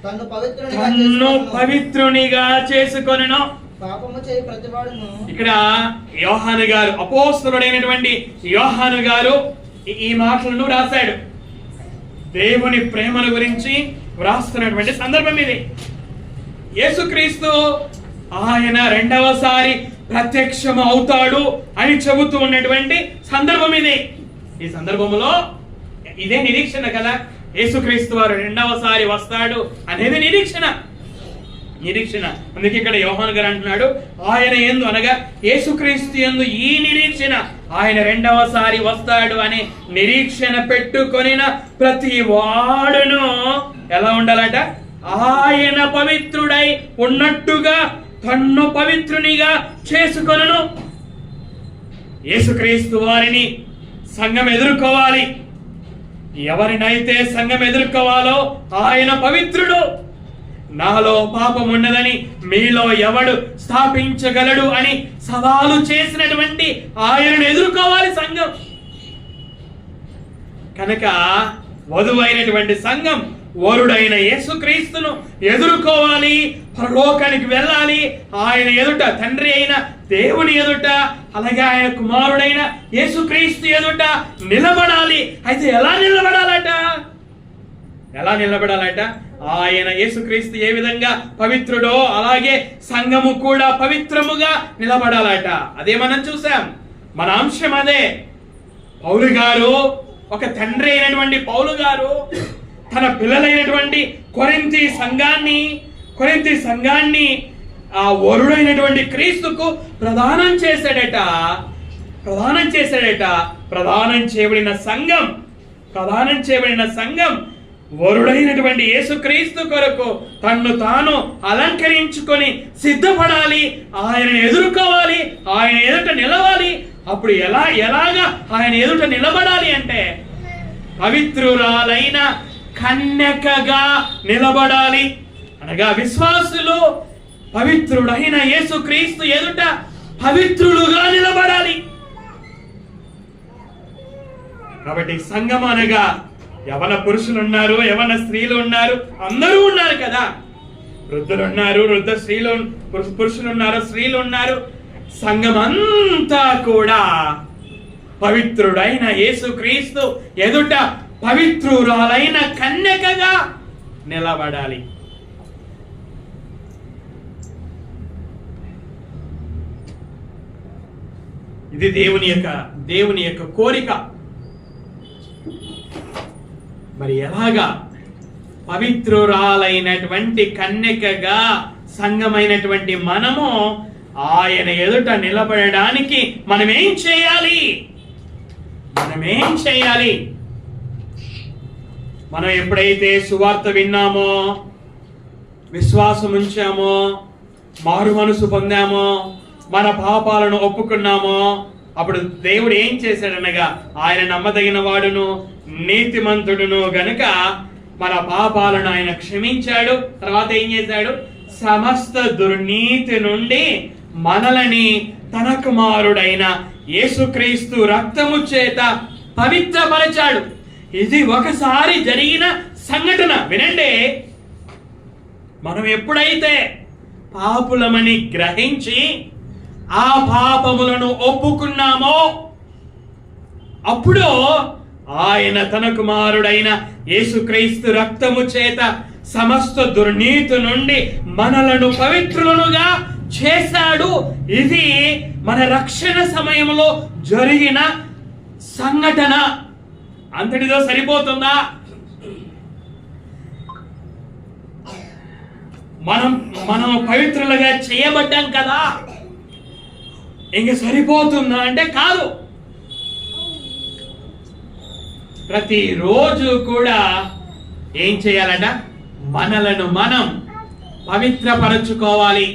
తన్ను పవిత్రునిగా చేసుకొనెను. పాపము చేయి ప్రతివాడును. ఇక్కడ యోహాను గారు, అపోస్తలుడైనటువంటి యోహాను గారు ఈ మాటలను రాశాడు. దేవుని ప్రేమను గురించి వ్రాస్తున్నటువంటి సందర్భం ఇది. యేసుక్రీస్తు ఆయన రెండవసారి ప్రత్యక్షం అవుతాడు అని చెబుతూ ఉన్నటువంటి సందర్భం ఇది. ఈ సందర్భంలో ఇదే నిరీక్షణ కదా, యేసుక్రీస్తు వారు రెండవసారి వస్తాడు అనేది నిరీక్షణ. అందుకే ఇక్కడ యోహాను గారు అంటున్నాడు, ఆయన యందు అనగా యేసుక్రీస్తు యందు ఈ నిరీక్షణ, ఆయన రెండవసారి వస్తాడు అనే నిరీక్షణ పెట్టుకొనిన ప్రతి వాడును ఎలా ఉండాలట? ఆయన పవిత్రుడై ఉన్నట్టుగా తన్ను పవిత్రునిగా చేసుకొనును. యేసుక్రీస్తు వారిని సంఘం ఎదుర్కోవాలి. ఎవరినైతే సంఘం ఎదుర్కోవాలో ఆయన పవిత్రుడు. నాలో పాపం ఉన్నదని మీలో ఎవడు స్థాపించగలడు అని సవాలు చేసినటువంటి ఆయనను ఎదుర్కోవాలి సంఘం. కనుక వధువైనటువంటి సంఘం వరుడైన యేసుక్రీస్తును ఎదుర్కోవాలి, పరలోకానికి వెళ్ళాలి. ఆయన ఎదుట, తండ్రి అయిన దేవుని ఎదుట, అలాగే ఆయన కుమారుడైన యేసుక్రీస్తు ఎదుట నిలబడాలి. అయితే ఎలా నిలబడాలట? ఆయన యేసుక్రీస్తు ఏ విధంగా పవిత్రుడో అలాగే సంఘము కూడా పవిత్రముగా నిలబడాలట. అదే మనం చూసాం. మన అంశం అదే. పౌలు గారు, ఒక తండ్రి అయినటువంటి పౌలు గారు తన పిల్లలైనటువంటి కొరింథీ సంఘాన్ని ఆ వరుడైనటువంటి క్రీస్తుకు ప్రదానం చేశాడట. ప్రదానం చేయబడిన సంఘం వరుడైనటువంటి యేసుక్రీస్తు కొరకు తన్ను తాను అలంకరించుకొని సిద్ధపడాలి. ఆయనను ఎదుర్కోవాలి, ఆయన ఎదుట నిలవాలి. అప్పుడు ఎలాగా ఆయన ఎదుట నిలబడాలి అంటే పవిత్రురాలైన కన్యకగా నిలబడాలి. అనగా విశ్వాసులు పవిత్రుడైన యేసుక్రీస్తు ఎదుట పవిత్రులుగా నిలబడాలి. కాబట్టి సంఘం అనగా యవన పురుషులు ఉన్నారు, యవన స్త్రీలు ఉన్నారు, అందరూ ఉన్నారు కదా. వృద్ధులు ఉన్నారు, వృద్ధ స్త్రీలు, పురుషులు ఉన్నారు, స్త్రీలు ఉన్నారు. సంఘం అంతా కూడా పవిత్రుడైన యేసుక్రీస్తు ఎదుట పవిత్రురాలైన కన్యకగా నిలబడాలి. ఇది దేవుని యొక్క కోరిక. మరి ఎలాగా పవిత్రురాలైనటువంటి కన్యకగా సంఘమైనటువంటి మనము ఆయన ఎదుట నిలబడడానికి మనమేం చేయాలి? మనం ఎప్పుడైతే సువార్త విన్నామో, విశ్వాసం ఉంచామో, మారు మనసు పొందామో, మన పాపాలను ఒప్పుకున్నామో, అప్పుడు దేవుడు ఏం చేశాడనగా ఆయన నమ్మదగిన వాడును నీతిమంతుడును గనుక మన పాపాలను ఆయన క్షమించాడు. తర్వాత ఏం చేశాడు? సమస్త దుర్నీతి నుండి మనలని తన కుమారుడైన యేసుక్రీస్తు రక్తము చేత పవిత్రపరిచాడు. ఇది ఒకసారి జరిగిన సంఘటన. వినండి, మనం ఎప్పుడైతే పాపులమని గ్రహించి ఆ పాపములను ఒప్పుకున్నామో అప్పుడు ఆయన తన కుమారుడైన యేసుక్రీస్తు రక్తము చేత సమస్త దుర్నీతి నుండి మనలను పవిత్రులుగా చేశాడు. ఇది మన రక్షణ సమయంలో జరిగిన సంఘటన. అంతటితో సరిపోతుందా? మనం పవిత్రులుగా చేయబడ్డాం కదా, ఇంక సరిపోతుందా అంటే కాదు. ప్రతిరోజు కూడా ఏం చేయాలట? మనలను మనం పవిత్రపరచుకోవాలి.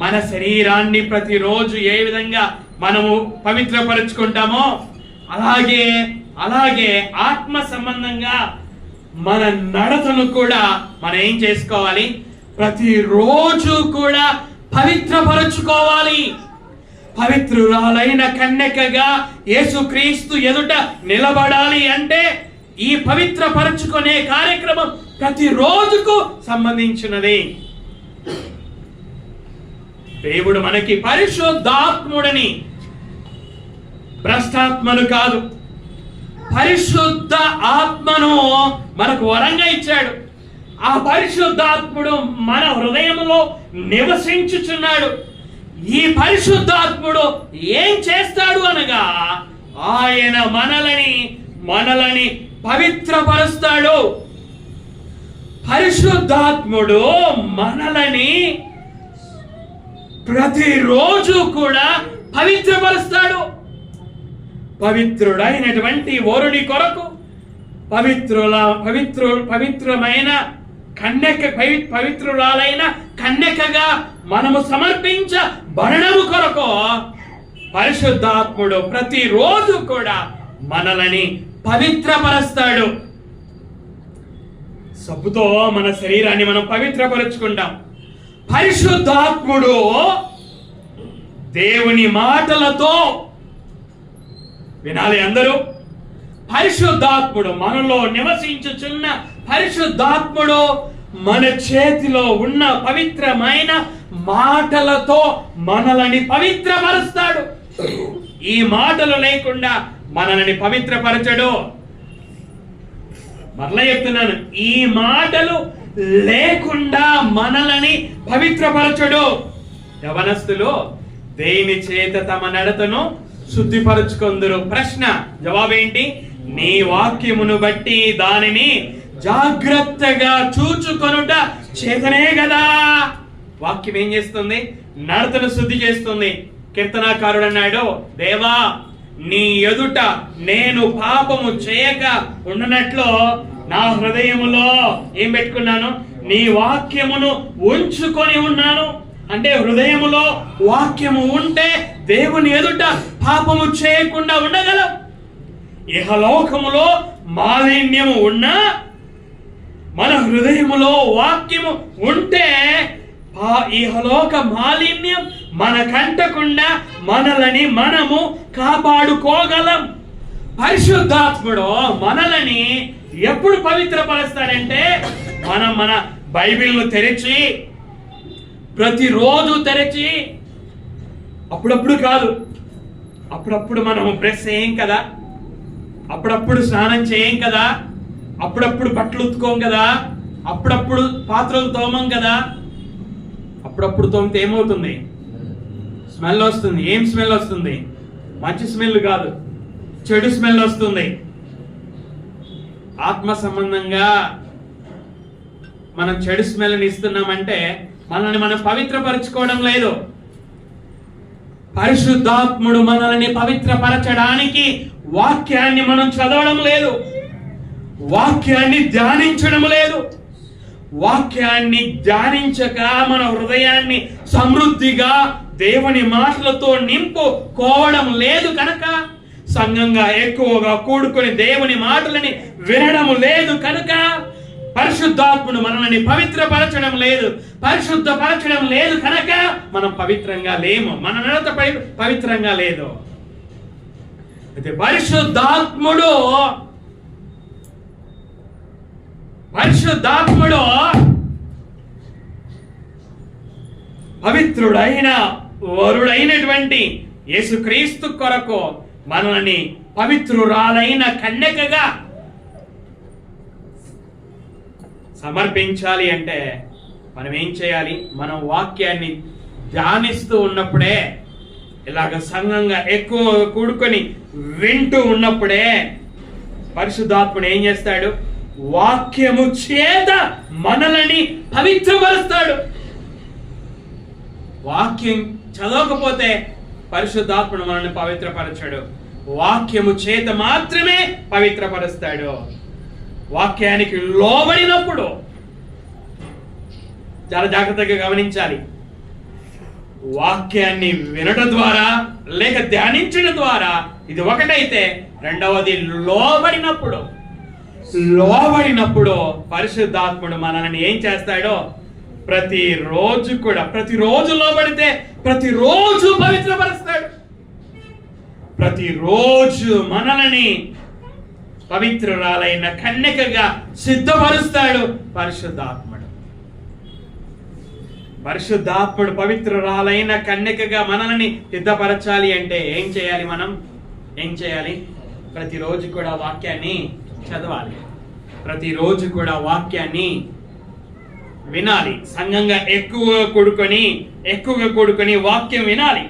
మన శరీరాన్ని ప్రతిరోజు ఏ విధంగా మనము పవిత్రపరచుకుంటామో అలాగే ఆత్మ సంబంధంగా మన నడతను కూడా మనం ఏం చేసుకోవాలి? ప్రతిరోజు కూడా పవిత్రపరచుకోవాలి. పవిత్రురాలైన కన్యకగా యేసుక్రీస్తు ఎదుట నిలబడాలి అంటే ఈ పవిత్రపరచుకునే కార్యక్రమం ప్రతి రోజుకు సంబంధించినది. దేవుడు మనకి పరిశుద్ధాత్ముడని, భ్రష్టాత్మను కాదు, పరిశుద్ధ ఆత్మను మనకు వరంగా ఇచ్చాడు. ఆ పరిశుద్ధాత్ముడు మన హృదయంలో నివసించుచున్నాడు. ఈ పరిశుద్ధాత్ముడు ఏం చేస్తాడు అనగా ఆయన మనలని పవిత్రపరుస్తాడు. పరిశుద్ధాత్ముడు మనలని ప్రతిరోజు కూడా పవిత్రపరుస్తాడు. పవిత్రుడైనటువంటి వరుడి కొరకు పవిత్రమైన పవిత్రురాలైన కన్యకగా మనము సమర్పించబడము కొరకు పరిశుద్ధాత్ముడు ప్రతిరోజు కూడా మనలని పవిత్రపరుస్తాడు. సబ్బుతో మన శరీరాన్ని మనం పవిత్రపరుచుకుంటాం. పరిశుద్ధాత్ముడు దేవుని మాటలతో వినాలి అందరూ. పరిశుద్ధాత్ముడు మనలో నివసించుచున్న పరిశుద్ధాత్ముడు మన చేతిలో ఉన్న పవిత్రమైన మాటలతో మనల్ని పవిత్రపరుస్తాడు. ఈ మాటలు లేకుండా మనల్ని పవిత్రపరచడు. మరలా చెప్తున్నాను, ఈ మాటలు లేకుండా మనల్ని పవిత్రపరచడు. యవనస్తులు దేని చేత తమ నడతను శుద్ధిపరచుకొందురు? ప్రశ్న, జవాబేంటి? నీ వాక్యమును బట్టి దానిని జాగ్రత్తగా చూచుకొనుట చేతనే కదా. వాక్యం ఏం చేస్తుంది? నడతను శుద్ధి చేస్తుంది. కీర్తనాకారుడు అన్నాడు, దేవా నీ ఎదుట నేను పాపము చేయక ఉండనట్లు నా హృదయములో ఏం పెట్టుకున్నాను? నీ వాక్యమును ఉంచుకొని ఉన్నాను. అంటే హృదయములో వాక్యము ఉంటే దేవుని ఎదుట పాపము చేయకుండా ఉండగలం. ఇహలోకములో మాలిన్యము ఉన్నా మన హృదయములో వాక్యము ఉంటే ఇహలోక మాలిన్యం మనకంటకుండా మనలని మనము కాపాడుకోగలం. పరిశుద్ధాత్ముడు మనలని ఎప్పుడు పవిత్రపరుస్తాడంటే మనం మన బైబిల్ను తెరిచి, ప్రతిరోజు తెరిచి, అప్పుడప్పుడు కాదు, అప్పుడప్పుడు మనము బ్రష్ చేయం కదా, అప్పుడప్పుడు స్నానం చేయం కదా, అప్పుడప్పుడు బట్టలు ఉతుకోం కదా, అప్పుడప్పుడు పాత్రలు తోమం కదా. అప్పుడప్పుడు తోమితే ఏమవుతుంది? స్మెల్ వస్తుంది. ఏం స్మెల్ వస్తుంది? మంచి స్మెల్ కాదు, చెడు స్మెల్ వస్తుంది. ఆత్మ సంబంధంగా మనం చెడు స్మెల్ని ఇస్తున్నామంటే మనల్ని మనం పవిత్రపరచుకోవడం లేదు. పరిశుద్ధాత్ముడు మనల్ని పవిత్రపరచడానికి వాక్యాన్ని మనం చదవడం లేదు, వాక్యాన్ని ధ్యానించడం లేదు. వాక్యాన్ని ధ్యానించక మన హృదయాన్ని సమృద్ధిగా దేవుని మాటలతో నింపుకోవడం లేదు కనుక, సంఘంగా ఎక్కువగా కూడుకొని దేవుని మాటలని వినడం లేదు కనుక, పరిశుద్ధాత్ముడు మనల్ని పవిత్రపరచడం లేదు. పరిశుద్ధపరచడం లేదు కనుక మనం పవిత్రంగా లేము, మన నడత పవిత్రంగా లేదు. అయితే పరిశుద్ధాత్ముడు పవిత్రుడైన వరుడైనటువంటి యేసుక్రీస్తు కొరకు మనల్ని పవిత్రురాలైన కన్యకగా సమర్పించాలి అంటే మనం ఏం చేయాలి? మనం వాక్యాన్ని ధ్యానిస్తూ ఉన్నప్పుడే, ఇలాగ సంఘంగా ఎక్కువ కూడుకొని వింటూ ఉన్నప్పుడే పరిశుద్ధాత్ముడు ఏం చేస్తాడు? వాక్యము చేత మనల్ని పవిత్రపరుస్తాడు. వాక్యం చదవకపోతే పరిశుద్ధాత్ముడు మనల్ని పవిత్రపరచడు. వాక్యము చేత మాత్రమే పవిత్రపరుస్తాడు. వాక్యానికి లోబడినప్పుడు, చాలా జాగ్రత్తగా గమనించాలి, వాక్యాన్ని వినడం ద్వారా లేక ధ్యానించడం ద్వారా ఇది ఒకటైతే, రెండవది లోబడినప్పుడు పరిశుద్ధాత్ముడు మనల్ని ఏం చేస్తాడో ప్రతిరోజు లోబడితే ప్రతిరోజు పవిత్రపరుస్తాడు. ప్రతిరోజు మనల్ని పవిత్రురాలైన కన్యకగా సిద్ధపరుస్తాడు పరిశుద్ధాత్ముడు. పరిశుద్ధాత్ముడు పవిత్రురాలైన కన్యకగా మనల్ని సిద్ధపరచాలి అంటే ఏం చేయాలి? మనం ఏం చేయాలి? ప్రతిరోజు కూడా వాక్యాన్ని చదవాలి, ప్రతిరోజు కూడా వాక్యాన్ని వినాలి, సంఘంగా ఎక్కువగా కూడుకొని వాక్యం వినాలి.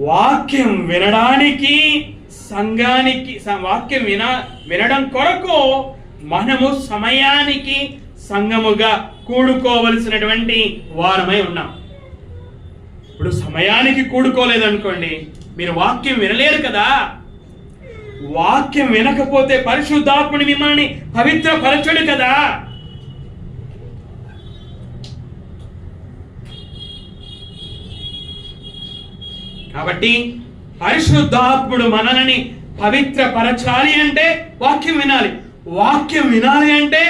వాక్యం వినడానికి సంఘానికి వాక్యం వినడం కొరకు మనము సమయానికి సంఘముగా కూడుకోవలసినటువంటి వారమై ఉన్నాం. ఇప్పుడు సమయానికి కూడుకోలేదనుకోండి, మీరు వాక్యం వినలేరు కదా. వాక్యం వినకపోతే పరిశుద్ధాత్ముడు మిమ్మల్ని పవిత్రపరచడు కదా. కాబట్టి పరిశుద్ధాత్ముడు మనల్ని పవిత్రపరచాలి అంటే వాక్యం వినాలి. వాక్యం వినాలి అంటే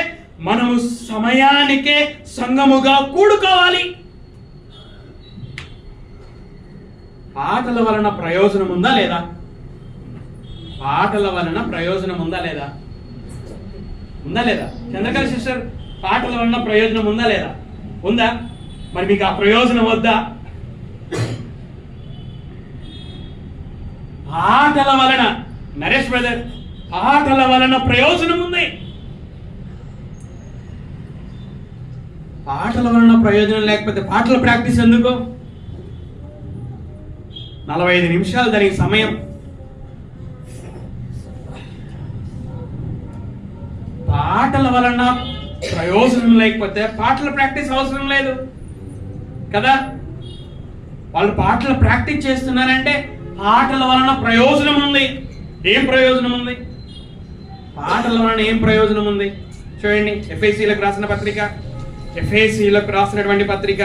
మనము సమయానికే సంఘముగా కూడుకోవాలి. పాటల వలన ప్రయోజనం ఉందా లేదా? పాటల వలన ప్రయోజనం ఉందా లేదా? ఉందా లేదా? చంద్రకళ సిస్టర్, పాటల వలన ప్రయోజనం ఉందా లేదా? ఉందా? మరి మీకు ఆ ప్రయోజనం వద్దా? పాటల వలన, నరేష్ బ్రదర్, పాటల వలన ప్రయోజనం ఉంది. పాటల వలన ప్రయోజనం లేకపోతే పాటల ప్రాక్టీస్ ఎందుకు? 45 నిమిషాలు దానికి సమయం. పాటల వలన ప్రయోజనం లేకపోతే పాటల ప్రాక్టీస్ అవసరం లేదు కదా. వాళ్ళు పాటలు ప్రాక్టీస్ చేస్తున్నారంటే పాటల వలన ప్రయోజనం ఉంది. ఏం ప్రయోజనం ఉంది? పాటల వలన ఏం ప్రయోజనం ఉంది? చూడండి, ఎఫెసీలకు రాసినటువంటి పత్రిక,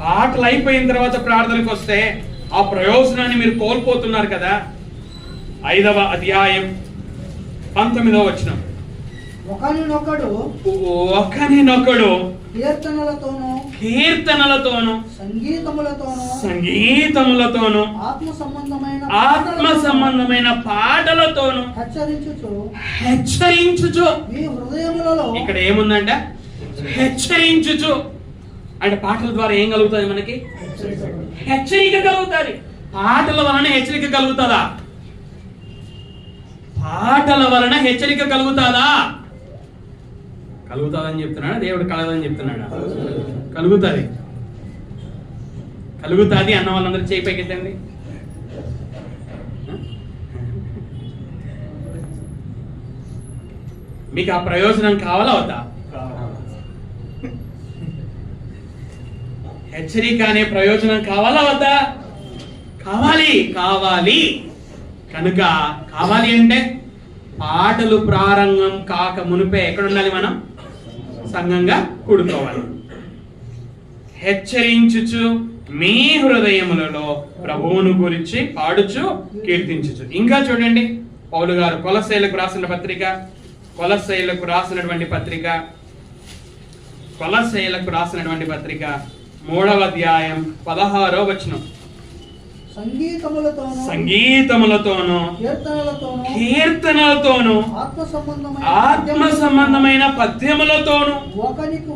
పాటలు అయిపోయిన తర్వాత ప్రార్థనకు వస్తే ఆ ప్రయోజనాన్ని మీరు కోల్పోతున్నారు కదా. 5వ అధ్యాయం 19వ వచనం. ఒకనినొకడు కీర్తనలతోను సంగీతములతోను ఆత్మ సంబంధమైన పాటలతోను హెచ్చరించుచు. ఇక్కడ ఏముందంట? హెచ్చరించుచు అంటే పాటల ద్వారా ఏం కలుగుతుంది? మనకి హెచ్చరిక కలుగుతుంది. పాటల వలన హెచ్చరిక కలుగుతుందా? పాటల వలన హెచ్చరిక కలుగుతుందా? కలుగుతుందని చెప్తున్నాడా దేవుడు? కలదని చెప్తున్నాడా? కలుగుతుంది. అన్న వాళ్ళందరూ చేయి పైకెత్తండి. మీకు ఆ ప్రయోజనం కావాలా వద్దా? హెచ్చరిక అనే ప్రయోజనం కావాలా వద్దా? కావాలి. కనుక కావాలి అంటే పాటలు ప్రారంభం కాక మునిపే ఎక్కడ ఉండాలి? మనం సంఘంగా కూడుకోవాలి. హెచ్చరించుచు మీ హృదయములలో ప్రభువును గురించి పాడుచు కీర్తించుచు. ఇంకా చూడండి, పౌలు గారు కొలస్సీయులకు రాసినటువంటి పత్రిక 3వ అధ్యాయం 16వ వచనం. సంగీతములతోను కీర్తనలతోను ఆత్మ సంబంధమైన పద్యములతోను ఒకనికి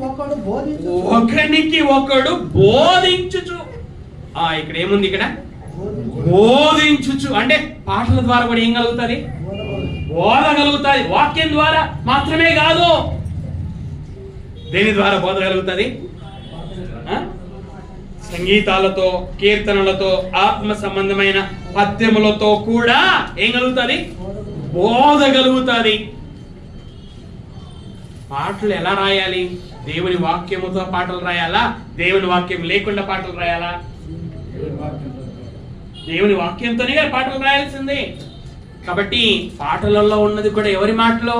ఒకడు బోధించుచు. ఇక్కడ ఏముంది? ఇక్కడ బోధించుచు అంటే పాటల ద్వారా కూడా ఏం కలుగుతుంది? బోధ కలుగుతుంది. వాక్యం ద్వారా మాత్రమే కాదు. దేని ద్వారా బోధ కలుగుతుంది? సంగీతాలతో, కీర్తనలతో, ఆత్మ సంబంధమైన పద్యములతో కూడా ఏం కలుగుతుంది? బోధ కలుగుతుంది. పాటలు ఎలా రాయాలి? దేవుని వాక్యముతో పాటలు రాయాలా? దేవుని వాక్యం లేకుండా పాటలు రాయాలా? దేవుని వాక్యంతోనే కదా పాటలు రాయాల్సింది. కాబట్టి పాటలలో ఉన్నది కూడా ఎవరి మాటలు?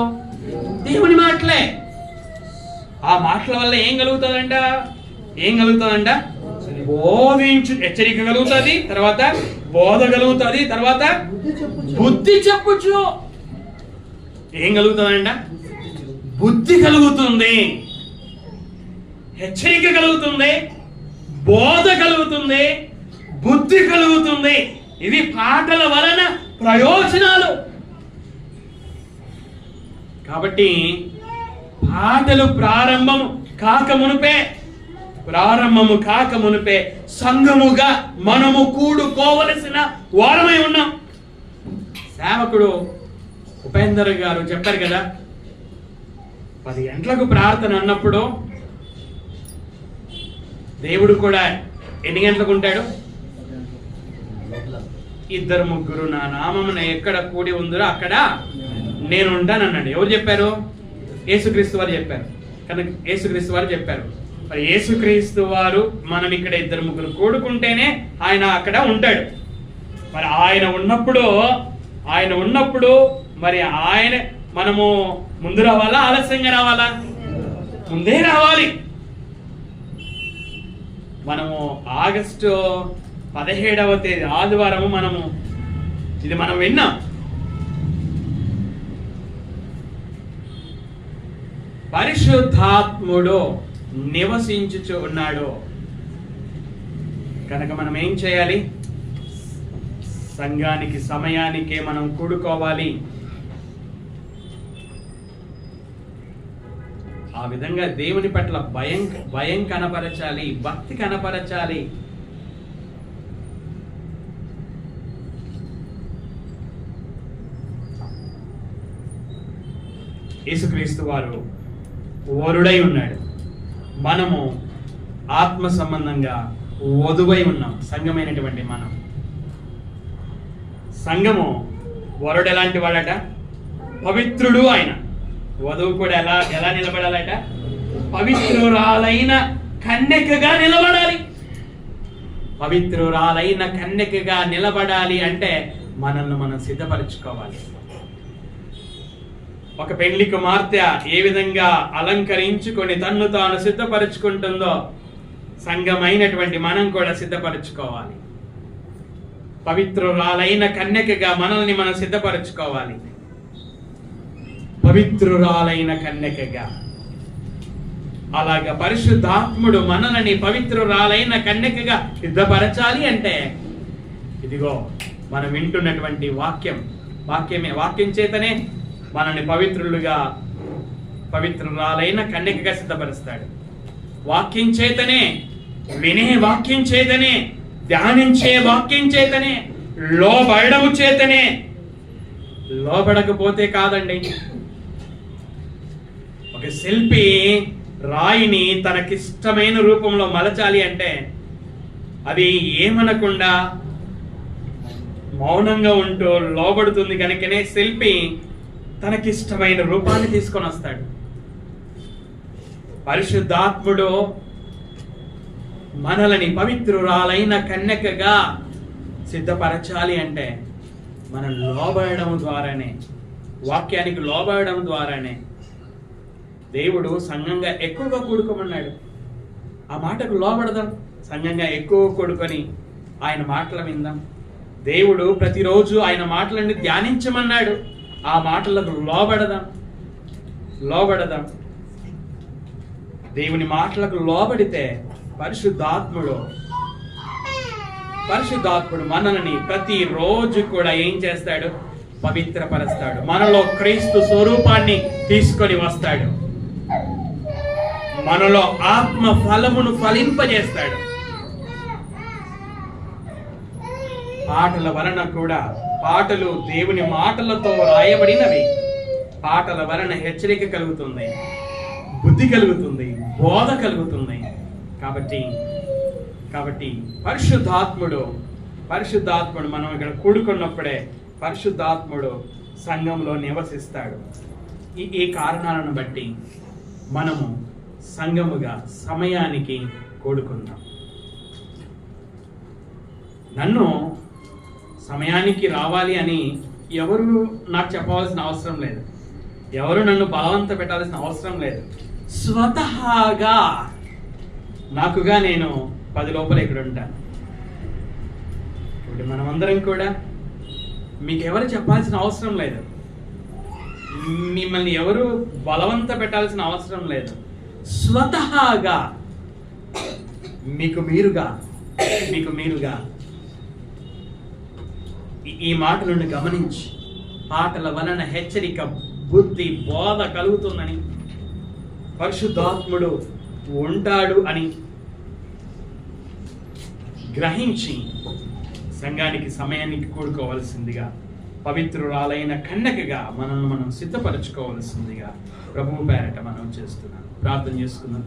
దేవుని మాటలే. ఆ మాటల వల్ల ఏం కలుగుతుందంట? బోధించు, హెచ్చరిక కలుగుతుంది, తర్వాత బోధ కలుగుతుంది, తర్వాత బుద్ధి చెప్పుచు. ఏం కలుగుతుందంట? బుద్ధి కలుగుతుంది, హెచ్చరిక కలుగుతుంది, బోధ కలుగుతుంది, బుద్ధి కలుగుతుంది. ఇది పాటల వలన ప్రయోజనాలు. కాబట్టి పాటలు ప్రారంభము కాక మునుపే సంఘముగా మనము కూడుకోవలసిన వారమై ఉన్నాం. సేవకుడు ఉపేందర్ గారు చెప్పారు కదా, 10 గంటలకు ప్రార్థన అన్నప్పుడు దేవుడు కూడా ఎన్ని గంటలకు ఉంటాడు? 2-3 నా నామమున ఎక్కడ కూడి ఉందరో అక్కడ నేను ఉంటానన్నాడు. ఎవరు చెప్పారు? యేసుక్రీస్తు వారు చెప్పారు. కనుక యేసుక్రీస్తు వారు చెప్పారు. మరి యేసుక్రీస్తు వారు మనం ఇక్కడ 2-3 కూడుకుంటేనే ఆయన అక్కడ ఉంటాడు. మరి ఆయన ఉన్నప్పుడు మరి మనము ముందు రావాలా, ఆలస్యంగా రావాలా? ముందే రావాలి. మనము ఆగస్టు 17వ తేదీ ఆదివారము మనం విన్నాం. పరిశుద్ధాత్ముడు నివసించుచు ఉన్నాడు. కనుక మనం ఏం చేయాలి? సంఘానికి సమయానికే మనం కూడుకోవాలి. ఆ విధంగా దేవుని పట్ల భయం కనపరచాలి, భక్తి కనపరచాలి. యేసుక్రీస్తు వారు వరుడై ఉన్నాడు. మనము ఆత్మ సంబంధంగా వధువై ఉన్నాం. సంఘమైనటువంటి మనం. సంఘము వరుడు ఎలాంటి వాడట? పవిత్రుడు ఆయన. వధువు కూడా ఎలా నిలబడాలట? పవిత్రురాలైన కన్యకగా నిలబడాలి. పవిత్రురాలైన కన్యకగా నిలబడాలి అంటే మనల్ని మనం సిద్ధపరచుకోవాలి. ఒక పెళ్లి కుమార్తె ఏ విధంగా అలంకరించుకొని తన్ను తాను సిద్ధపరచుకుంటుందో సంఘమైనటువంటి మనం కూడా సిద్ధపరచుకోవాలి. పవిత్రురాలైన కన్యకగా మనల్ని మనం సిద్ధపరచుకోవాలి. పవిత్రురాలైన కన్యకగా. అలాగా పరిశుద్ధాత్ముడు మనల్ని పవిత్రురాలైన కన్యకగా సిద్ధపరచాలి అంటే ఇదిగో మనం వింటున్నటువంటి వాక్యం చేతనే మనల్ని పవిత్రురాలైన కన్యకగా సిద్ధపరుస్తాడు. వాక్యం చేతనే, వినే వాక్యం చేతనే, ధ్యానించే వాక్యం చేతనే, లోబడము చేతనే. లోబడకపోతే కాదండి. ఒక శిల్పి రాయిని తనకిష్టమైన రూపంలో మలచాలి అంటే అది ఏమనకుండా మౌనంగా ఉంటూ లోబడుతుంది. కనుకనే శిల్పి తనకిష్టమైన రూపాన్ని తీసుకొని వస్తాడు. పరిశుద్ధాత్ముడు మనల్ని పవిత్రురాలైన కన్యకగా సిద్ధపరచాలి అంటే మనం లోబడడం ద్వారానే, వాక్యానికి లోబడడం ద్వారానే. దేవుడు సంఘంగా ఎక్కువగా కూడుకోమన్నాడు. ఆ మాటకు లోబడదాం. సంఘంగా ఎక్కువ కూడుకొని ఆయన మాటలు విందాం. దేవుడు ప్రతిరోజు ఆయన మాటలను ధ్యానించమన్నాడు. ఆ మాటలకు లోబడదాం. దేవుని మాటలకు లోబడితే పరిశుద్ధాత్ముడు మనల్ని ప్రతిరోజు కూడా ఏం చేస్తాడు? పవిత్రపరుస్తాడు. మనలో క్రీస్తు స్వరూపాన్ని తీసుకొని వస్తాడు. మనలో ఆత్మ ఫలమును ఫలింపజేస్తాడు. పాటల వలన కూడా, పాటలు దేవుని మాటలతో రాయబడినవి. పాటల వలన హెచ్చరిక కలుగుతుంది, బుద్ధి కలుగుతుంది, బోధ కలుగుతుంది. కాబట్టి పరిశుద్ధాత్ముడు మనం ఇక్కడ కూడుకున్నప్పుడే పరిశుద్ధాత్ముడు సంఘంలో నివసిస్తాడు. ఈ కారణాలను బట్టి మనము సంఘముగా సమయానికి కూడుకుందాం. నన్ను సమయానికి రావాలి అని ఎవరు నాకు చెప్పవలసిన అవసరం లేదు. ఎవరు నన్ను బలవంత పెట్టాల్సిన అవసరం లేదు. స్వతహాగా నాకుగా నేను 10 లోపల ఇక్కడ ఉంటాను. ఇప్పుడు మనమందరం కూడా మీకు ఎవరు చెప్పాల్సిన అవసరం లేదు. మిమ్మల్ని ఎవరు బలవంత పెట్టాల్సిన అవసరం లేదు. స్వతహాగా మీకు మీరుగా ఈ మాటలను గమనించి పాటల వలన హెచ్చరిక, బుద్ధి, బోధ కలుగుతుందని, పరిశుద్ధాత్ముడు ఉంటాడు అని గ్రహించి సంఘానికి సమయానికి కూడుకోవలసిందిగా, పవిత్రురాలైన కన్యకగా మనల్ని మనం సిద్ధపరచుకోవలసిందిగా ప్రభువు పేరట మనం చేస్తున్నాం. ప్రార్థన చేసుకుందాం.